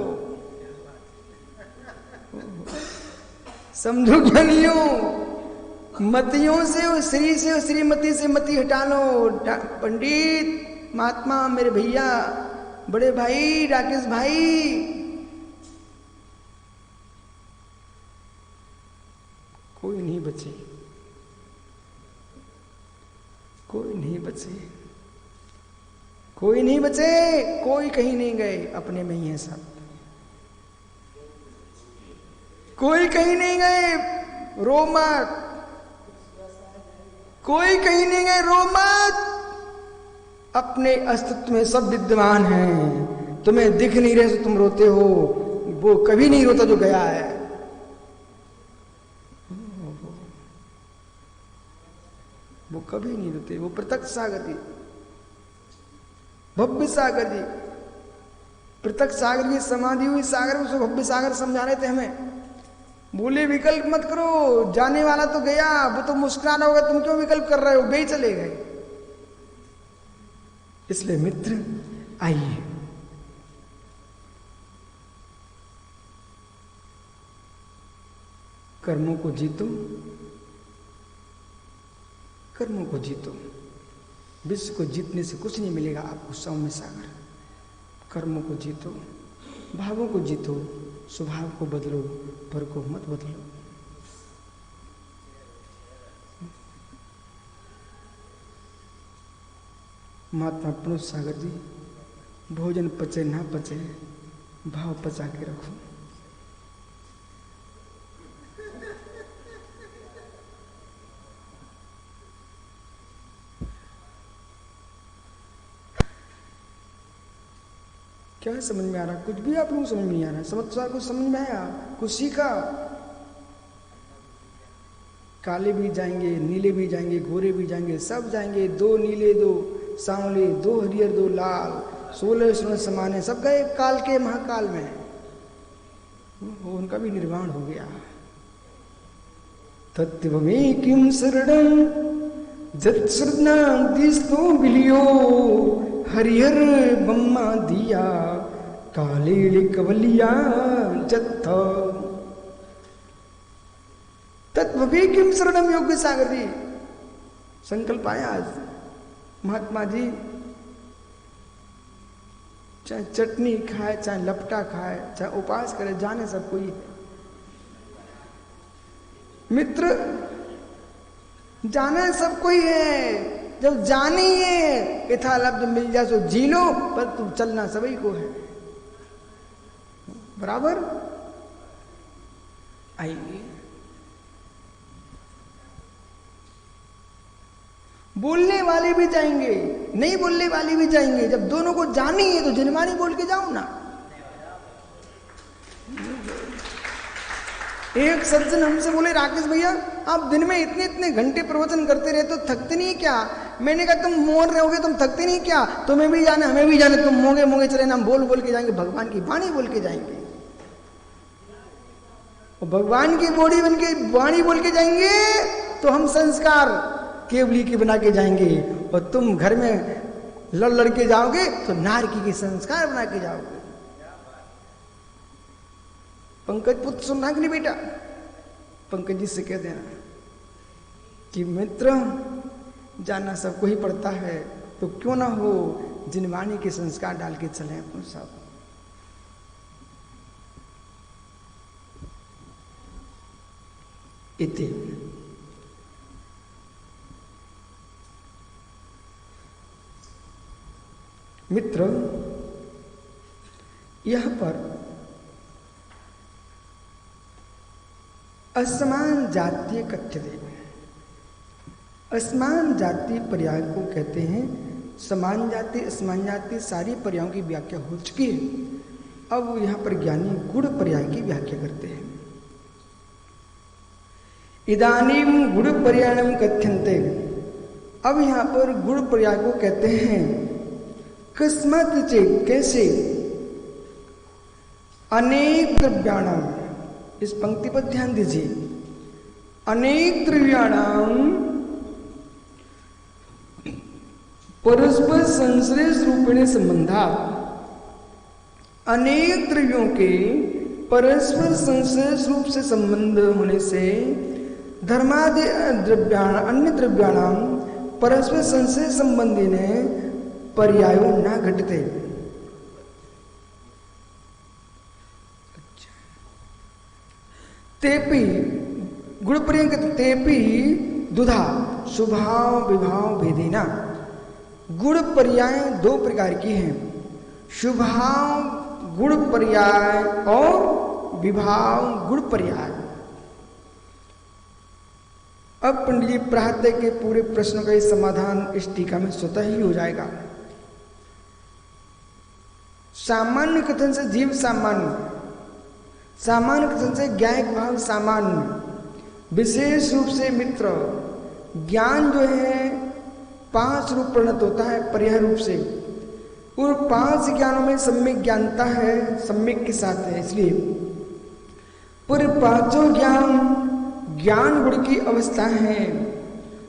A: समझो ज्ञानियों, मतियों से और श्री से और श्रीमती से मती हटा लो। पंडित महात्मा, मेरे भैया, बड़े भाई, राकेश भाई, कोई नहीं बचे, कोई नहीं बचे, कोई नहीं बचे, कोई कहीं नहीं गए, अपने में ही है सब। कोई कहीं नहीं गए, रो मत, कोई कहीं नहीं गए, रो मत। अपने अस्तित्व में सब विद्यमान हैं, तुम्हें दिख नहीं रहे तो तुम रोते हो। वो कभी नहीं रोता जो गया है। वो कभी नहीं रोते, वो प्रत्यक्ष सागर जी, भव्य सागर जी, प्रत्यक्ष सागर की समाधि हुई सागर, उसको भव्य सागर समझा रहे थे हमें। बोले विकल्प मत करो, जाने वाला तो गया, वो तो मुस्कुराना होगा, तुम क्यों विकल्प कर रहे हो? गए चले गए। इसलिए मित्र आइए, कर्मों को जीतो, कर्मों को जीतो। विश्व को जीतने से कुछ नहीं मिलेगा आपको, सौम्य सागर। कर्मों को जीतो, भावों को जीतो, स्वभाव को बदलो, पर को मत बदलो। महात्मा प्रणव सागर जी, भोजन पचे ना पचे, भाव पचा के रखो। क्या समझ में आ रहा? कुछ भी आप लोगों को समझ में नहीं आ रहा? समझ कुछ समझ में आया? कुछ सीखा? काले भी जाएंगे, नीले भी जाएंगे, गोरे भी जाएंगे, सब जाएंगे। 2 नीले 2 सांवले, 2 हरियर 2 लाल, 16 स्वर्ण समान है, सब गए काल के महाकाल में। उनका भी निर्वाण हो गया। तत्त्वमें किम शरणं जत शरणागतिस्तो बिलियो हरिहर ब्रह्मा दिया काले कवलिया जत्थ। तत्त्वमें किम शरणं योग्य सागर जी संकल्प आया आज। महात्मा जी चाहे चटनी खाए, चाहे लपटा खाए, चाहे उपवास करे, जाने सब कोई मित्र, जाना सब कोई है। जब जाने ही है यथा लब्ध मिल जाए तो जी लो, पर तू चलना सभी को है। बराबर आइए, बोलने वाले भी जाएंगे, नहीं बोलने वाले भी जाएंगे। जब दोनों को जानी है तो जनवाणी बोल के जाओ ना। एक सज्जन हमसे बोले, राकेश भैया आप दिन में इतने इतने घंटे प्रवचन करते रहे तो थकते नहीं क्या? मैंने कहा तुम मोर रहोगे, तुम थकते नहीं क्या? तुम्हें भी जाना, हमें भी जाना, तुम मोगे मोगे चले ना, हम बोल बोल के जाएंगे, भगवान की वाणी बोल के जाएंगे। और भगवान की बॉडी बन के वाणी बोल के जाएंगे तो हम संस्कार केवली की बना के जाएंगे। और तुम घर में लड़ लड़के जाओगे तो नारकी के संस्कार बना के जाओगे। पंकज पुत्र सुनना कि नहीं बेटा? पंकज जी से कह देना कि मित्र जाना सबको ही पड़ता है, तो क्यों ना हो जिनवाणी के संस्कार डाल के चले अपन सब। इति मित्र, यहां पर असमान जातीय कथ्यते, असमान जाति पर्याय को कहते हैं। समान जाति, असमान जाति सारी पर्यायों की व्याख्या हो चुकी है। अब यहां पर ज्ञानी गुण पर्याय की व्याख्या करते हैं। इदानीम गुण पर्यायम कथ्यन्ते, अब यहां पर गुण पर्याय को कहते हैं। कस्मात् चेत्, कैसे? अनेक द्रव्याणाम, इस पंक्ति पर ध्यान दीजिए। अनेक द्रव्याणाम परस्पर संश्लेष रूपेण संबंधा, अनेक द्रव्यों के परस्पर संश्लेष रूप से संबंध होने से धर्मादि द्रव्याण अन्य द्रव्याणाम परस्पर संश्लेष संबंधी ने पर्यायो न घटते। तेपि गुण पर्यंक तेपि दुधा स्वभाव विभाव भेदेना। गुण पर्याय 2 प्रकार की हैं, स्वभाव गुण पर्याय और विभाव गुण पर्याय। अब पंडित जी प्रातः के पूरे प्रश्नों का समाधान इस टीका में स्वतः ही हो जाएगा। सामान्य कथन से जीव सामान्य, सामान्य कथन से ज्ञायक भाव सामान्य, विशेष रूप से मित्र ज्ञान जो है 5 रूप परिणत होता है पर्याय रूप से। और 5 ज्ञानों में सम्यक ज्ञानता है, सम्यक के साथ है, इसलिए पूरे 5 ज्ञान गुण की अवस्था है।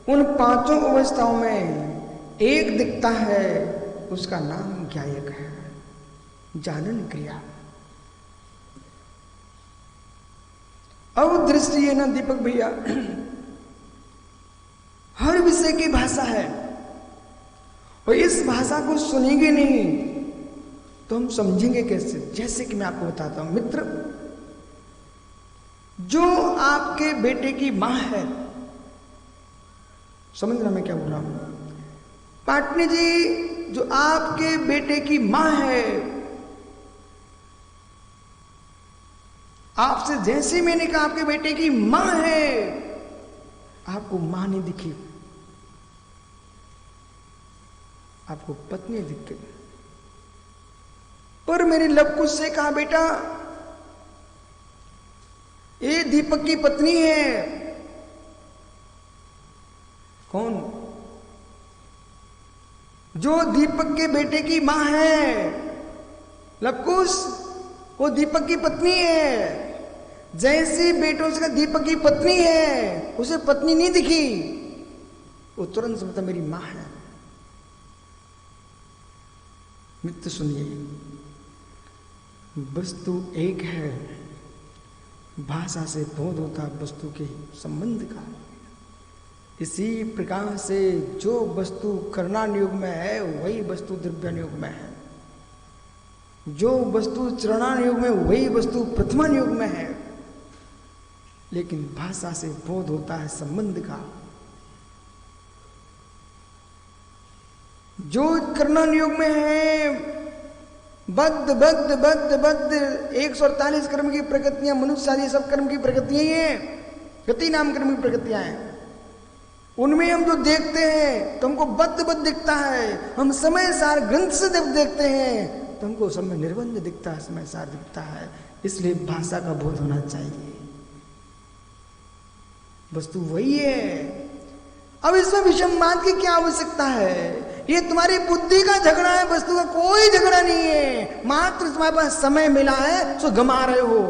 A: उन 5 अवस्थाओं में एक दिखता है, उसका नाम ज्ञायक है, जानन क्रिया। अब दृष्टि है ना दीपक भैया, हर विषय की भाषा है और इस भाषा को सुनेंगे नहीं तो हम समझेंगे कैसे? जैसे कि मैं आपको बताता हूं मित्र, जो आपके बेटे की मां है, समझना मैं क्या बोल रहा हूं पाटनी जी, जो आपके बेटे की मां है, आपसे जैसे मैंने कहा आपके बेटे की मां है, आपको मां नहीं दिखी, आपको पत्नी दिख गई। पर मेरे लवकुश से कहा बेटा ये दीपक की पत्नी है, कौन? जो दीपक के बेटे की मां है लवकुश, वो दीपक की पत्नी है। जैसी बेटों से दीपक की पत्नी है, उसे पत्नी नहीं दिखी, वो तुरंत समझता मेरी मां है। मित्र सुनिए, वस्तु एक है, भाषा से बोध होता वस्तु के संबंध का। इसी प्रकार से जो वस्तु करणान युग में है वही वस्तु द्रव्यान युग में है, जो वस्तु चरणान युग में वही वस्तु प्रथमान युग में है। लेकिन भाषा से बोध होता है संबंध का। जो कर्णन युग में है बद्ध बद्ध बद्ध बद्ध 148 कर्म की प्रकृतियां, मनुष्य आदि सब कर्म की प्रकृतियां ही हैं, गति नाम कर्म की प्रकृतियां हैं। उनमें हम जो देखते हैं तो हमको बद्ध बद्ध दिखता है। हम समय सार ग्रंथ से जब देखते हैं तो हमको समय निर्बंध दिखता है, समय सार दिखता है। इसलिए भाषा का बोध होना चाहिए। वस्तु वही है। अब इसमें विषमवाद की क्या आवश्यकता है? ये तुम्हारी बुद्धि का झगड़ा है, वस्तु का कोई झगड़ा नहीं है। मात्र तुम्हारे पास समय मिला है तो गमा रहे हो,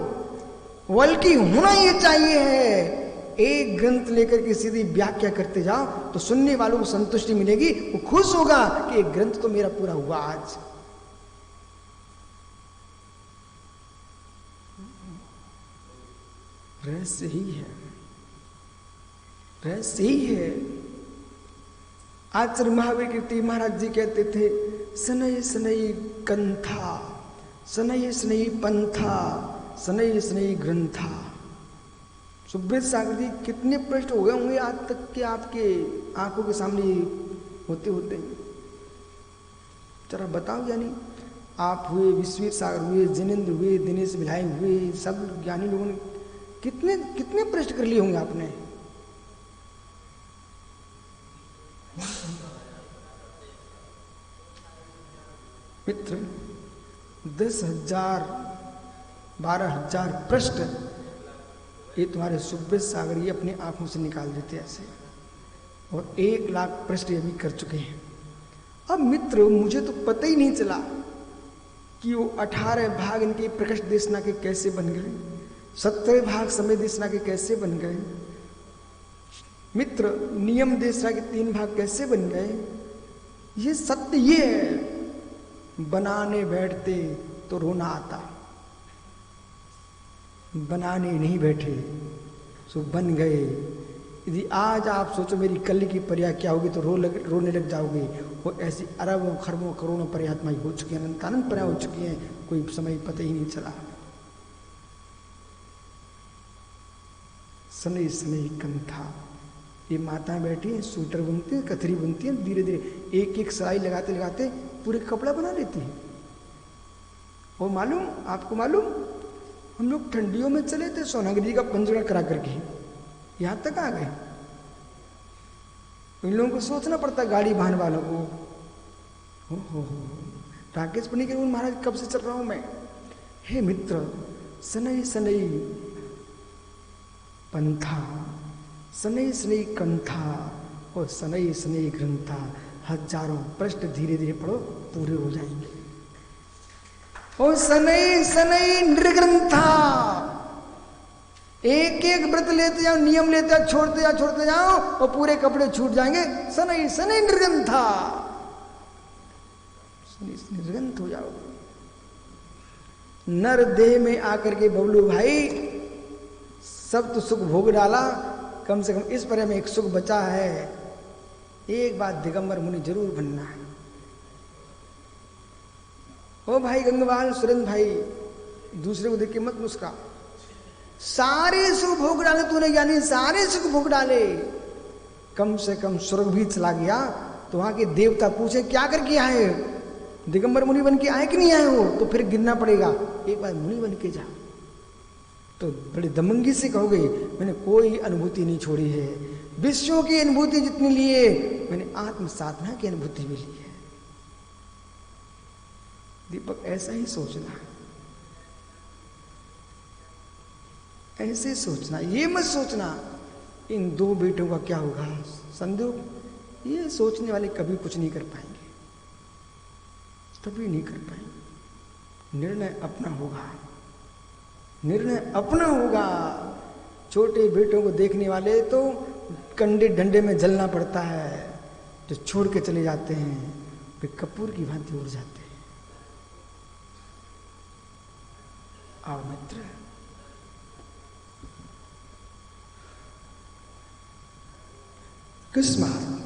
A: बल्कि होना ये चाहिए है। एक ग्रंथ लेकर के सीधी व्याख्या करते जाओ तो सुनने वालों को संतुष्टि मिलेगी, वो खुश होगा कि एक ग्रंथ तो मेरा पूरा हुआ आज। रहस्य ही है, रहस्य ही है। आचार्य महावीर कीर्ति महाराज जी कहते थे, सनई सनई कंथा, सनई सनई पंथा, सनई सनई ग्रंथा। सुब्रत सागर जी कितने प्रश्न हो गए होंगे आज तक के आपके आंखों के सामने होते होते। जरा बताओ, यानी आप हुए, विश्वीर सागर हुए, जिनेंद्र हुए, दिनेश भिलाई हुए, सब ज्ञानी लोगों ने कितने कितने प्रश्न कर लिए होंगे आपने। मित्र 10,000 12,000 प्रश्न ये तुम्हारे सुब्रत सागर ये अपनी आंखों से निकाल देते ऐसे, और 1 लाख प्रश्न ये भी कर चुके हैं। अब मित्र मुझे तो पता ही नहीं चला कि वो 18 भाग इनके प्रकृष्ट देशना के कैसे बन गए, 17 भाग समय देशना के कैसे बन गए, मित्र नियम देशना के 3 भाग कैसे बन गए। ये सत्य ये है, बनाने बैठते तो रोना आता, बनाने नहीं बैठे सो बन गए। यदि आज आप सोचो मेरी कल की पर्या क्या होगी तो रोने लग जाओगे। वो ऐसी अरबों खरबों करोड़ों पर्यात्माएं हो चुकी हैं, अनंतानंद पर्या हो चुकी हैं, कोई समय पता ही नहीं चला। सनई सनई कंथा, ये माताएं बैठी हैं, सूटर बुनती हैं, कथरी बुनती हैं, धीरे धीरे एक एक सिलाई लगाते लगाते पूरे कपड़ा बना लेती हैं। और मालूम आपको मालूम, हम लोग ठंडियों में चले थे सोनागिरी का पंचगढ़ करा करके, यहां तक आ गए। इन लोगों को सोचना पड़ता गाड़ी वाहन वालों को। हो राकेश पनीकर महाराज कब से चल रहा हूं मैं। हे मित्र, सनई सनई पंथा, सनई सनई कंथा और सनई सनई ग्रंथा, हजारों प्रश्न धीरे धीरे पढ़ो पूरे हो जाएंगे। और सनई सनई निर्ग्रंथा, एक एक व्रत लेते जाओ, नियम लेते जाओ, छोड़ते जाओ और पूरे कपड़े छूट जाएंगे। सनई सनई निर्ग्रंथा, निर्ग्रंथ हो जाओ। नर देह में आकर के बबलू भाई सब तो सुख भोग डाला, कम से कम इस पर्याय में एक सुख बचा है। एक बात दिगंबर मुनि जरूर बनना है। ओ भाई गंगवाल सुरेंद्र भाई, दूसरे को देख के मत मुस्का। सारे सुख भोग डाले तूने, यानी सारे सुख भोग डाले, कम से कम स्वर्ग भी चला गया तो वहां के देवता पूछे क्या करके आए, दिगंबर मुनि बन के आए कि नहीं आए हो, तो फिर गिनना पड़ेगा। एक बार मुनि बन के जा तो बड़े दमंगी से कहोगे मैंने कोई अनुभूति नहीं छोड़ी है, विश्वों की अनुभूति जितनी लिए मैंने आत्म साधना की अनुभूति भी ली है। दीपक ऐसा ही सोचना, ऐसे सोचना, ये मत सोचना इन 2 बेटों का क्या होगा? संदेह ये सोचने वाले कभी कुछ नहीं कर पाएंगे, कभी नहीं कर पाएंगे। निर्णय अपना होगा, निर्णय अपना होगा। छोटे बेटों को देखने वाले तो कंडे डंडे में जलना पड़ता है, जो छोड़ के चले जाते हैं वे कपूर की भांति उड़ जाते हैं। आओ मित्र, किस मार्ग?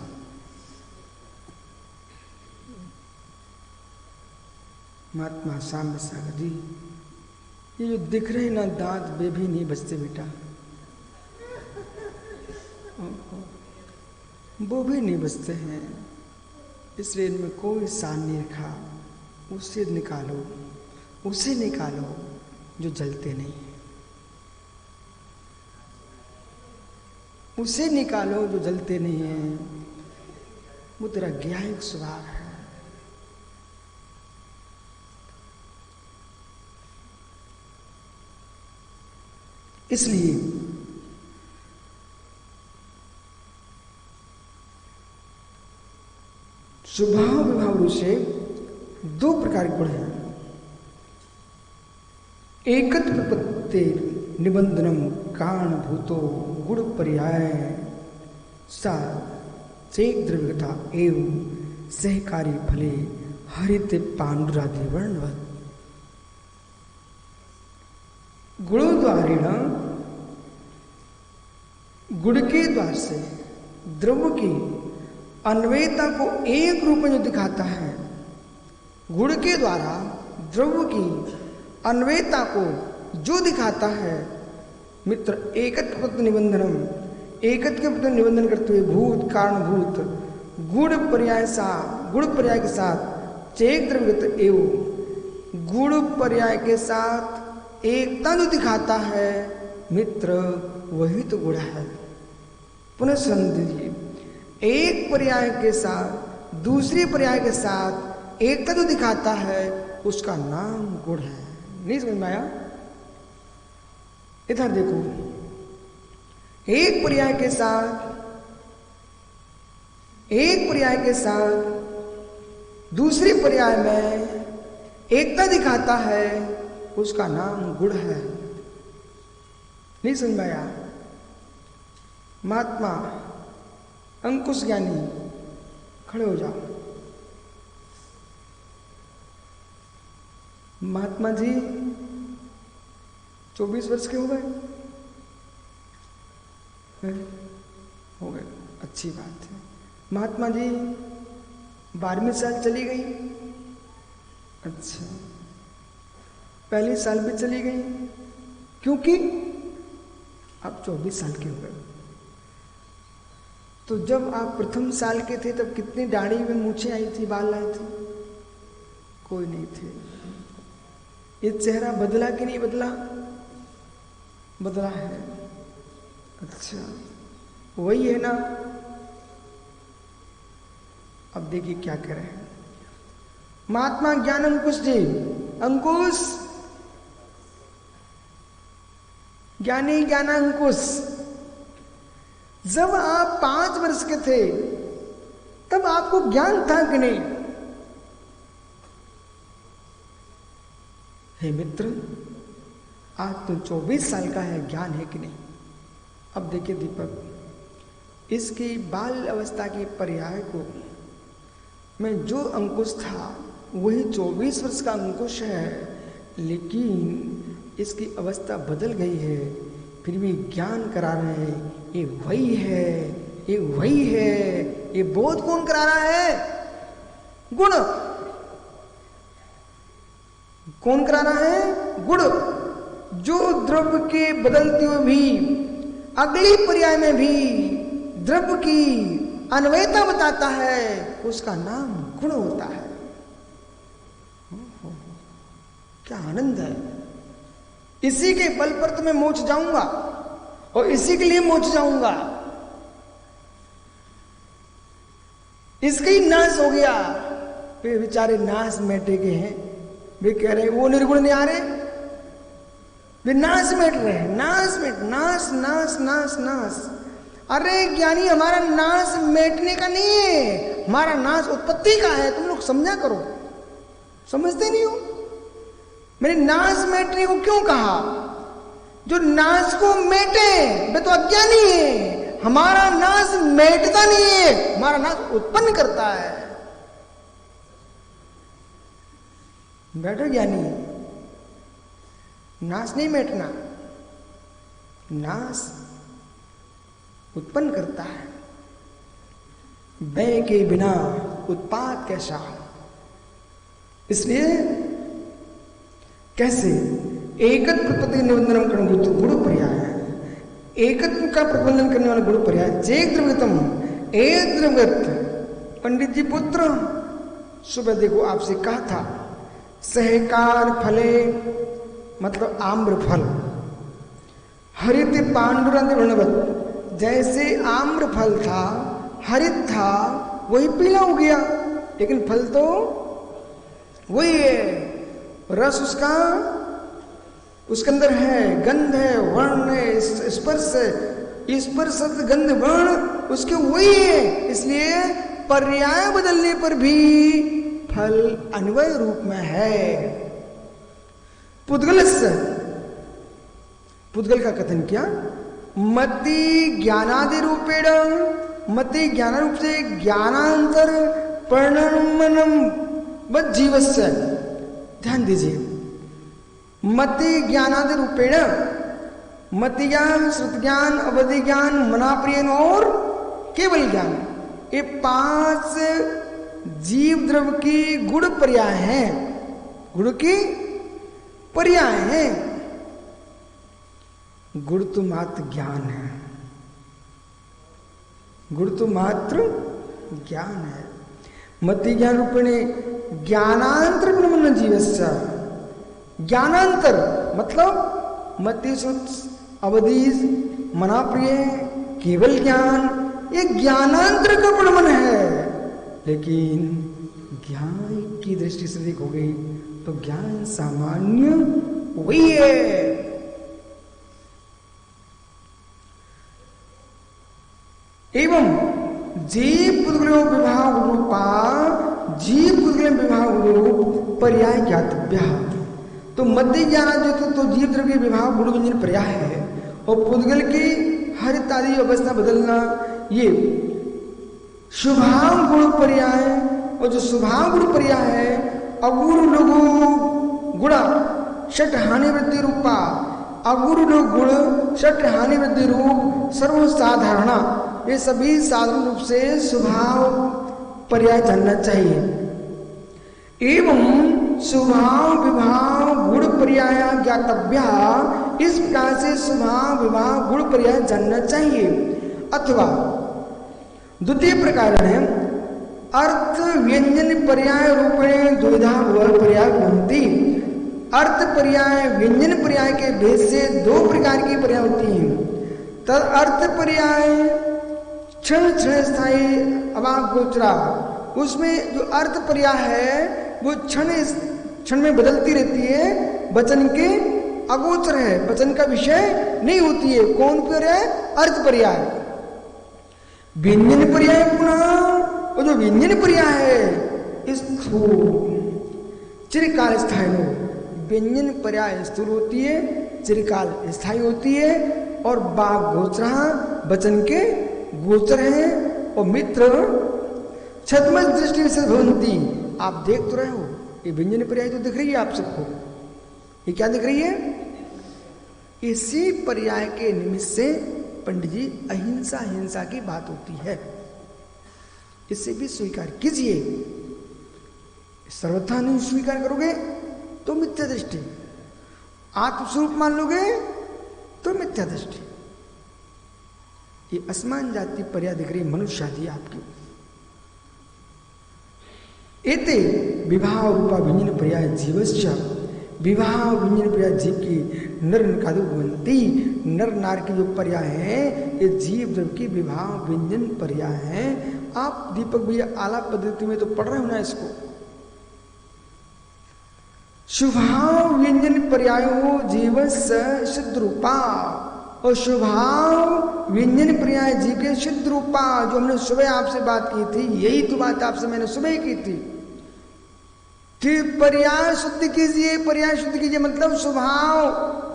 A: महात्मा साम्य सागर जी, ये जो दिख रहे ना दांत वे भी नहीं बचते बेटा, वो भी नहीं बचते हैं, इसलिए इनमें कोई सार नहीं रखा। उसे निकालो, उसे निकालो जो जलते नहीं, उसे निकालो जो जलते नहीं है। वो तेरा ज्ञायक स्वभाव है। इसलिए स्वभाव विभाव से 2 प्रकार के गुण हैं। एकत्र प्रपत्ति निबंधनम कारणभूतो गुण पर्याय सा चेक द्रव्यता एवं सहकारी फले हरित पांडुरादि वर्णवत। गुणोद्वारेण गुण के द्वार से द्रव्य की अन्वयता को एक रूप में जो दिखाता है, गुण के द्वारा द्रव्य की अन्वयता को जो दिखाता है मित्र, एकत्र प्रपत्ति निबंधनम, एकत्र के प्रति निबंधन करते हुए भूत कारणभूत गुण पर्याय के साथ चेक द्रव्यगत एवं गुण पर्याय के साथ एकता जो दिखाता है मित्र, वही तो गुण है। पुनः सुन दीजिए, एक पर्याय के साथ दूसरे पर्याय के साथ एकता जो दिखाता है उसका नाम गुण है। नहीं समझ में आया? इधर देखो, एक पर्याय के साथ दूसरे पर्याय में एकता दिखाता है उसका नाम गुण है। नहीं समझ में आया? महात्मा अंकुश ज्ञानी खड़े हो जाओ। महात्मा जी 24 वर्ष के हो गए? हो गए, अच्छी बात है। महात्मा जी 12वीं साल चली गई? अच्छा, पहली साल भी चली गई, क्योंकि अब 24 साल के हो गए। तो जब आप प्रथम साल के थे तब कितनी दाढ़ी में मूछें आई थी, बाल आए थे? कोई नहीं थे। ये चेहरा बदला कि नहीं बदला? बदला है। अच्छा, वही है ना? अब देखिए क्या कह रहे हैं महात्मा ज्ञान अंकुश जी। अंकुश, ज्ञानी ज्ञानांकुश, जब आप 5 वर्ष के थे तब आपको ज्ञान था कि नहीं? हे मित्र, आज तो 24 साल का है, ज्ञान है कि नहीं? अब देखिए दीपक, इसकी बाल अवस्था के पर्याय को में जो अंकुश था वही 24 वर्ष का अंकुश है, लेकिन इसकी अवस्था बदल गई है, फिर भी ज्ञान करा रहे हैं ये वही है, ये वही है। ये बोध कौन करा रहा है? गुण। कौन करा रहा है? गुण। जो द्रव्य के बदलते हुए भी अगली पर्याय में भी द्रव्य की अन्वयता बताता है उसका नाम गुण होता है। क्या आनंद है! इसी के बल पर तो मैं मोच जाऊंगा और इसी के लिए मोच जाऊंगा। इसका ही नाश हो गया। वे बेचारे नाश मेटे के हैं, वे कह रहे हैं वो निर्गुण नहीं आ रहे, वे नाश मेट रहे हैं। नाश मेट, नाश नाश नाश नाश। अरे ज्ञानी, हमारा नाश मिटने का नहीं है, हमारा नाश उत्पत्ति का है। तुम लोग समझा करो, समझते नहीं हो। मैंने नाश मिटने को क्यों कहा? जो नाश को मेटे वे तो अज्ञानी है। हमारा नाश मिटता नहीं है, हमारा नाश उत्पन्न करता है। बैठो ज्ञानी, नाश नहीं मिटना, नाश उत्पन्न करता है। व्यय के बिना उत्पाद कैसा? इसलिए कैसे एकत्व प्रति निबंधन करने गुण पर्याय, एकत्व का प्रबंधन करने वाला गुण पर्याय। चेक द्रव्यतम एक द्रव्यत। पंडित जी पुत्र सुबह देखो आपसे कहा था, सहकार फले मतलब आम्र फल, हरित पांडुरंग वर्णवत। जैसे आम्र फल था, हरित था, वही पीला हो गया, लेकिन फल तो वही है। रस उसका उसके अंदर है, गंध है, वर्ण है, स्पर्श है, स्पर्श गंध वर्ण उसके वही है। इसलिए पर्याय बदलने पर भी फल अन्वय रूप में है। पुद्गलस्य, पुद्गल का कथन क्या? मति ज्ञानादि रूपेण, मति ज्ञान रूप से ज्ञानांतर परिणमनम बद जीवस्य। ध्यान दीजिए, मति ज्ञानादि रूपेण, मति ज्ञान, श्रुत ज्ञान, अवधि ज्ञान, मनाप्रियन और केवल ज्ञान, ये 5 जीव द्रव्य की गुण पर्याय हैं, गुण की पर्याय हैं। गुण तो मात्र ज्ञान है, गुण तो मात्र ज्ञान है। मति ज्ञान रूपेण ज्ञानांतर ब्रह्मण जीवस्य। ज्ञानांतर मतलब मति, श्रुत, अवधि, मनाप्रिय, केवल ज्ञान, ये ज्ञानांतर का ब्रह्मण है। लेकिन ज्ञान की दृष्टि से देखोगे तो ज्ञान सामान्य वही है। एवं जीव पुद्गलो विभाग रूपा, जीव पुद्गल विभाग रूप पर्याय ज्ञातव्य। तो मध्य ज्ञान जो तो जीव द्रव्य के विभाग गुण व्यंजन पर्याय है, और पुद्गल की हरित आदि अवस्था बदलना ये शुभांग गुण पर्याय। और जो शुभांग गुण पर्याय है, अगुरु लघु गुणा षट हानि वृद्धि रूपा, अगुरु लघु गुण षट हानि वृद्धि रूप सर्वसाधारणा, ये सभी साधारण रूप से स्वभाव पर्याय जानना चाहिए। एवं स्वभाव विभाग गुण पर्याय ज्ञातव्या, इस प्रकार से स्वभाव विभाग गुण पर्याय जानना चाहिए। अथवा द्वितीय प्रकार है अर्थ व्यंजन पर्याय रूपेण द्विधा पर्याय बनती। अर्थ पर्याय व्यंजन पर्याय के भेद से 2 प्रकार की पर्याय होती हैं। तद अर्थ पर्याय क्षण क्षण स्थायी अवाक गोचरा, उसमें जो अर्थ पर्याय है वो क्षण में बदलती रहती है, वचन के अगोचर है, वचन का विषय नहीं होती है। कौन पर्याय? अर्थ पर्याय। व्यंजन पर्याय पुनः, और जो व्यंजन पर्याय है चिरकाल स्थायी हो। व्यंजन पर्याय स्थूल होती है, चिरकाल स्थायी होती है, और बाग गोचरा वचन के गोचर है, और मित्र छद्म दृष्टि से भवंती। आप देख तो रहे हो, ये व्यंजन पर्याय तो दिख रही है आप सबको। ये क्या दिख रही है? इसी पर्याय के निमित्त से पंडित जी अहिंसा हिंसा की बात होती है। इसे भी स्वीकार कीजिए। सर्वथा नहीं स्वीकार करोगे तो मिथ्या दृष्टि, आत्मस्वरूप मान लोगे तो मिथ्या दृष्टि। ये असमान जाति पर्याय दिख रही मनुष्य आदि आपकी। एते विवाह रूपा व्यंजन पर्याय जीवस्य, विवाह व्यंजन पर्याय जीव की नर नकादु बनती। नर नार की जो पर्याय है ये जीव द्रव्य की विवाह व्यंजन पर्याय है। आप दीपक भैया आलाप पद्धति में तो पढ़ रहे हो ना इसको। शुभाव व्यंजन पर्यायो जीवस्य सिद्ध रूपा, और स्वभाव व्यंजन पर्याय जीव के सिद्ध रूपा, जो हमने सुबह आपसे बात की थी, यही तो बात आपसे मैंने सुबह की थी कि पर्याय शुद्ध कीजिए, पर्याय शुद्ध कीजिए मतलब स्वभाव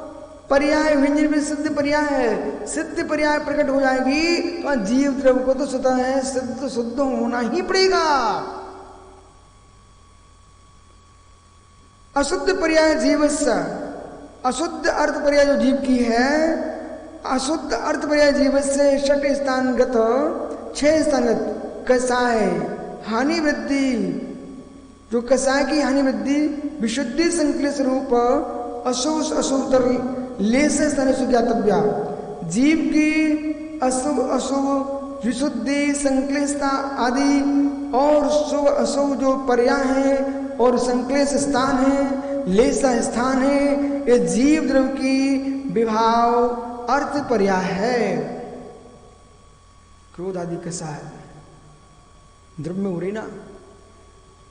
A: पर्याय व्यंजन में सिद्ध पर्याय है, सिद्ध पर्याय प्रकट हो जाएगी तो जीव द्रव्य को तो स्वतः है सिद्ध शुद्ध होना ही पड़ेगा। अशुद्ध पर्याय जीवस्य, अशुद्ध अर्थ पर्याय जो जीव की है, अशुद्ध अर्थ पर्याय जीवस्य षट स्थानगत 6 स्थानगत कसाय हानि वृद्धि, जो कसाय की हानि वृद्धि विशुद्धि संक्लेश रूप अशुभ अशुभतर लेस स्थान सुज्ञातव्या, जीव की अशुभ अशुभ विशुद्धि संक्लेशता आदि और शुभ अशुभ जो पर्याय है और संक्लेश स्थान है, लेसा स्थान है, ये जीव द्रव्य की विभाव अर्थ पर्याय है। क्रोध आदि कसाय द्रव्य में हो रही ना,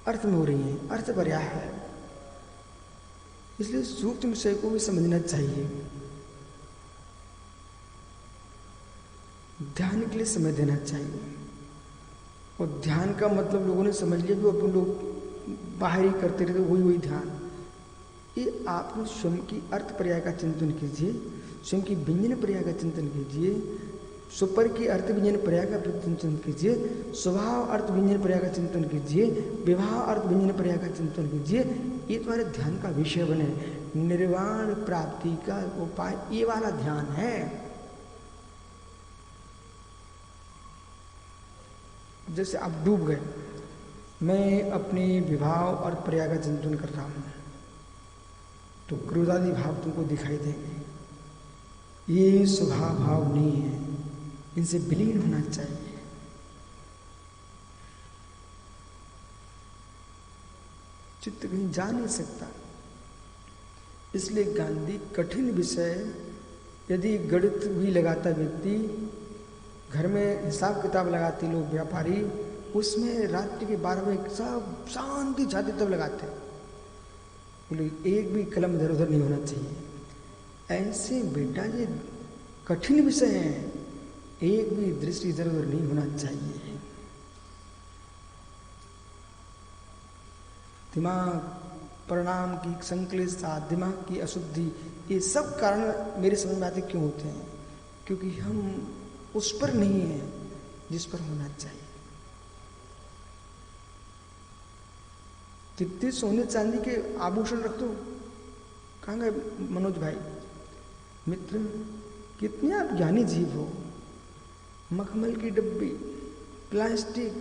A: अर्थ में हो रही है, अर्थ पर्याय है। इसलिए सूक्ष्म विषय को भी समझना चाहिए, ध्यान के लिए समय देना चाहिए। और ध्यान का मतलब लोगों ने समझ लिया, जो अपन लोग बाहर ही करते रहते वही ध्यान। ये आप स्वयं की अर्थ पर्याय का चिंतन कीजिए, स्वयं की व्यंजन पर्याय का चिंतन कीजिए, सुपर की अर्थ व्यंजन पर्याय का चिंतन कीजिए, स्वभाव अर्थ व्यंजन पर्याय का चिंतन कीजिए, विवाह अर्थ व्यंजन पर्याय का चिंतन कीजिए। ये तुम्हारे ध्यान का विषय बने, निर्वाण प्राप्ति का उपाय ये वाला ध्यान है। जैसे आप डूब गए, मैं अपने विभाव और पर्याय का चिंतन कर रहा हूं, तो क्रोधादि भाव तुमको दिखाई देंगे। ये स्वभाव भाव नहीं है, इनसे विलीन होना चाहिए। चित्त कहीं जा नहीं सकता। इसलिए गांधी कठिन विषय, यदि गणित भी लगाता व्यक्ति, घर में हिसाब किताब लगाते लोग व्यापारी, उसमें रात्रि के 12 बजे सब शांति छाती तब लगाते, बोले एक भी कलम इधर उधर नहीं होना चाहिए। ऐसे बेटा ये कठिन विषय है, एक भी दृष्टि इधर उधर नहीं होना चाहिए। दिमाग परिणाम की संक्लिष्टता, दिमाग की अशुद्धि, ये सब कारण मेरे समझ में आते क्यों होते हैं, क्योंकि हम उस पर नहीं है जिस पर होना चाहिए। कितने सोने चांदी के आभूषण रख दो, कहाँ गए मनोज भाई मित्र, कितने आप ज्ञानी जीव हो। मखमल की डब्बी, प्लास्टिक,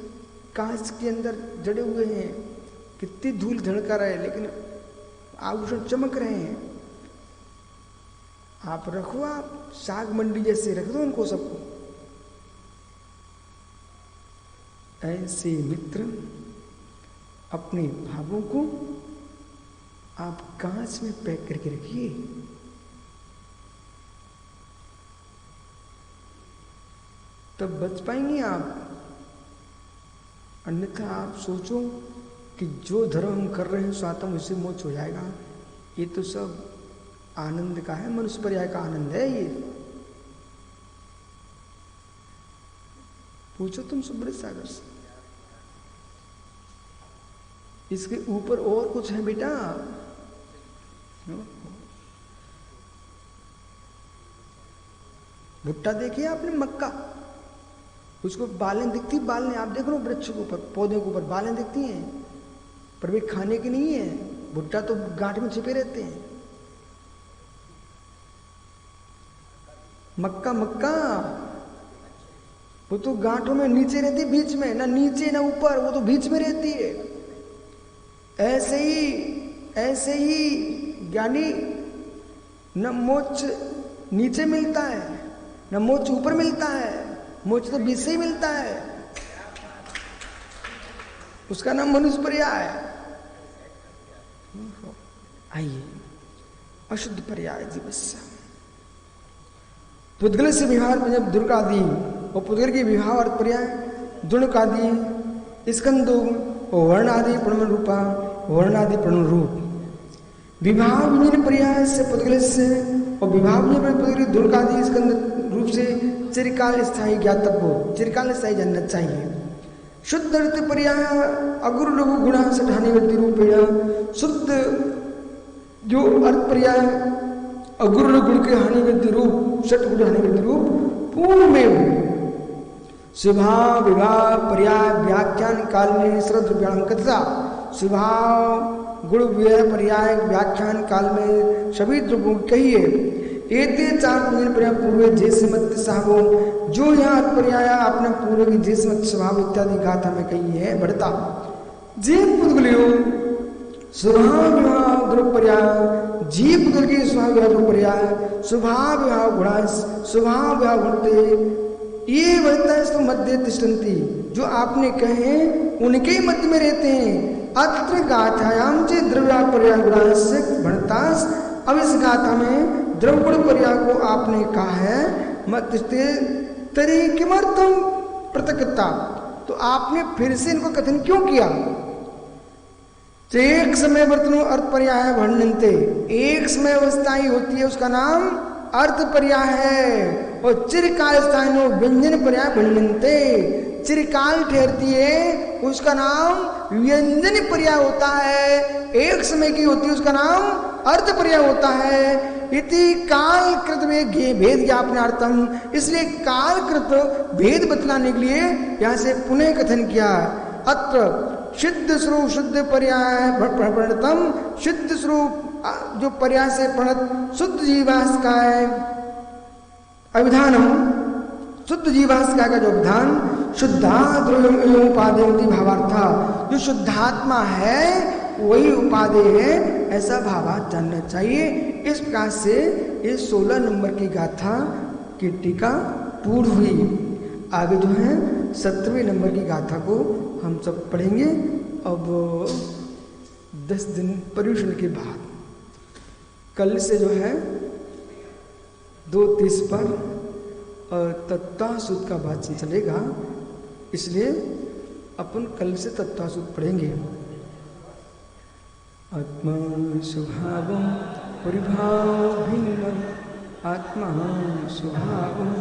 A: कांच के अंदर जड़े हुए हैं, कितनी धूल झड़का रहे लेकिन आभूषण चमक रहे हैं। आप रखो, आप साग मंडी जैसे रख दो उनको सबको। ऐसे मित्र अपने भावों को आप कांच में पैक करके रखिए। तब बच पाएंगे आप। अन्यथा आप सोचो कि जो धर्म हम कर रहे हैं स्वातम उससे मोक्ष हो जाएगा, ये तो सब आनंद का है, मनुष्य पर्याय का आनंद है। ये पूछो तुम सुब्रत सागर से, इसके ऊपर और कुछ है बेटा। भुट्टा देखिए आपने, मक्का, उसको बालें दिखती, बालें आप देख लो वृक्ष के ऊपर, पौधे के ऊपर बालें दिखती हैं, पर वे खाने की नहीं है। भुट्टा तो गांठ में छिपे रहते हैं। मक्का, मक्का वो तो गांठों में नीचे रहती है, बीच में, ना नीचे ना ऊपर, वो तो बीच में रहती है। ऐसे ही ज्ञानी, न मोक्ष नीचे मिलता है न मोक्ष ऊपर मिलता है, मोक्ष तो बीच से ही मिलता है। उसका नाम मनुष्य पर्याय है। आइए, अशुद्ध पर्याय जीवस्य पुद्गल से विहार में जब दुर्गादि और पुद्गल के विवाह और पर्याय दुर्गादि स्कंदो वर्णादि प्रणम रूपा वर्णादि प्रणम रूप विवाह विजन पर्याय से पुद्गल से और विभाग दुर्गादि स्कंद रूप से चिरकाल स्थायी ज्ञातव्य, चिरकाल स्थायी जानना चाहिए। शुद्ध अर्थ पर्याय अगुरु लघु गुणा सठानी वृत्ति रूपेण, शुद्ध जो अर्थ पर्याय अगुरु गुण के हानि वृत्ति रूप, षट गुण हानि वृत्ति रूप पूर्ण में स्वभाव विभाव पर्याय व्याख्यान काल में श्रद्ध व्यायाम कथा, स्वभाव गुण व्यय पर्याय व्याख्यान काल में सभी द्रव्यों कहिए। एते चार पर्याय पूर्व जैसे मत साहबो, जो यहाँ पर्याय आपने पूर्व की जैसे मत स्वभाव इत्यादि गाथा में कही है बढ़ता जीव पुद्गलियो स्वभाव विभाव द्रव्य पर्याय, जीव पुद्गल की स्वभाव विभाव पर्याय, स्वभाव विभाव गुणा स्वभाव विभाव गुणते ये बढ़ता है। तो मध्य तिष्ठन्ति, जो आपने कहे उनके ही मध्य में रहते हैं। अत्र गाथायाम चे द्रव्य पर्याय गुणा से भणतास, अब इस गाथा में द्रव्य गुण पर्याय को आपने कहा है मध्य तरी किमर्थम पृथकता, तो आपने फिर से इनको कथन क्यों किया। तो एक समय वर्तनो अर्थ पर्याय वर्णनते, एक समय अवस्था ही होती है उसका नाम अर्थ पर्याय है, और चिरकाल स्थानो व्यंजन पर्याय वर्णनते, चिरकाल ठहरती है उसका नाम व्यंजन पर्याय होता है, एक समय की होती है उसका नाम अर्थ पर्याय होता है। इति काल कृत में भेद ज्ञापनार्थम, इसलिए काल कृत भेद बतलाने के लिए यहाँ से पुनः कथन किया। अत्र सिद्ध स्वरूप शुद्ध पर्याय प्रणतम, सिद्ध स्वरूप जो पर्याय से प्रणत शुद्ध जीवास का है अभिधानम, शुद्ध जीवास का जो विधान शुद्धा उपादेय भावार्था, जो शुद्धात्मा है वही उपादेय है ऐसा भावार्थ जानना चाहिए। इस प्रकार से ये 16 नंबर की गाथा की टीका पूर्ण हुई। आगे जो है 17वें नंबर की गाथा को हम सब पढ़ेंगे अब 10 दिन पर्यूषण के बाद। कल से जो है 2:30 पर तत्वासुद का वाचन चलेगा, इसलिए अपन कल से तत्वासुद पढ़ेंगे। आत्मा स्वभावं परिभाव भिन्नम्, आत्मा स्वभावं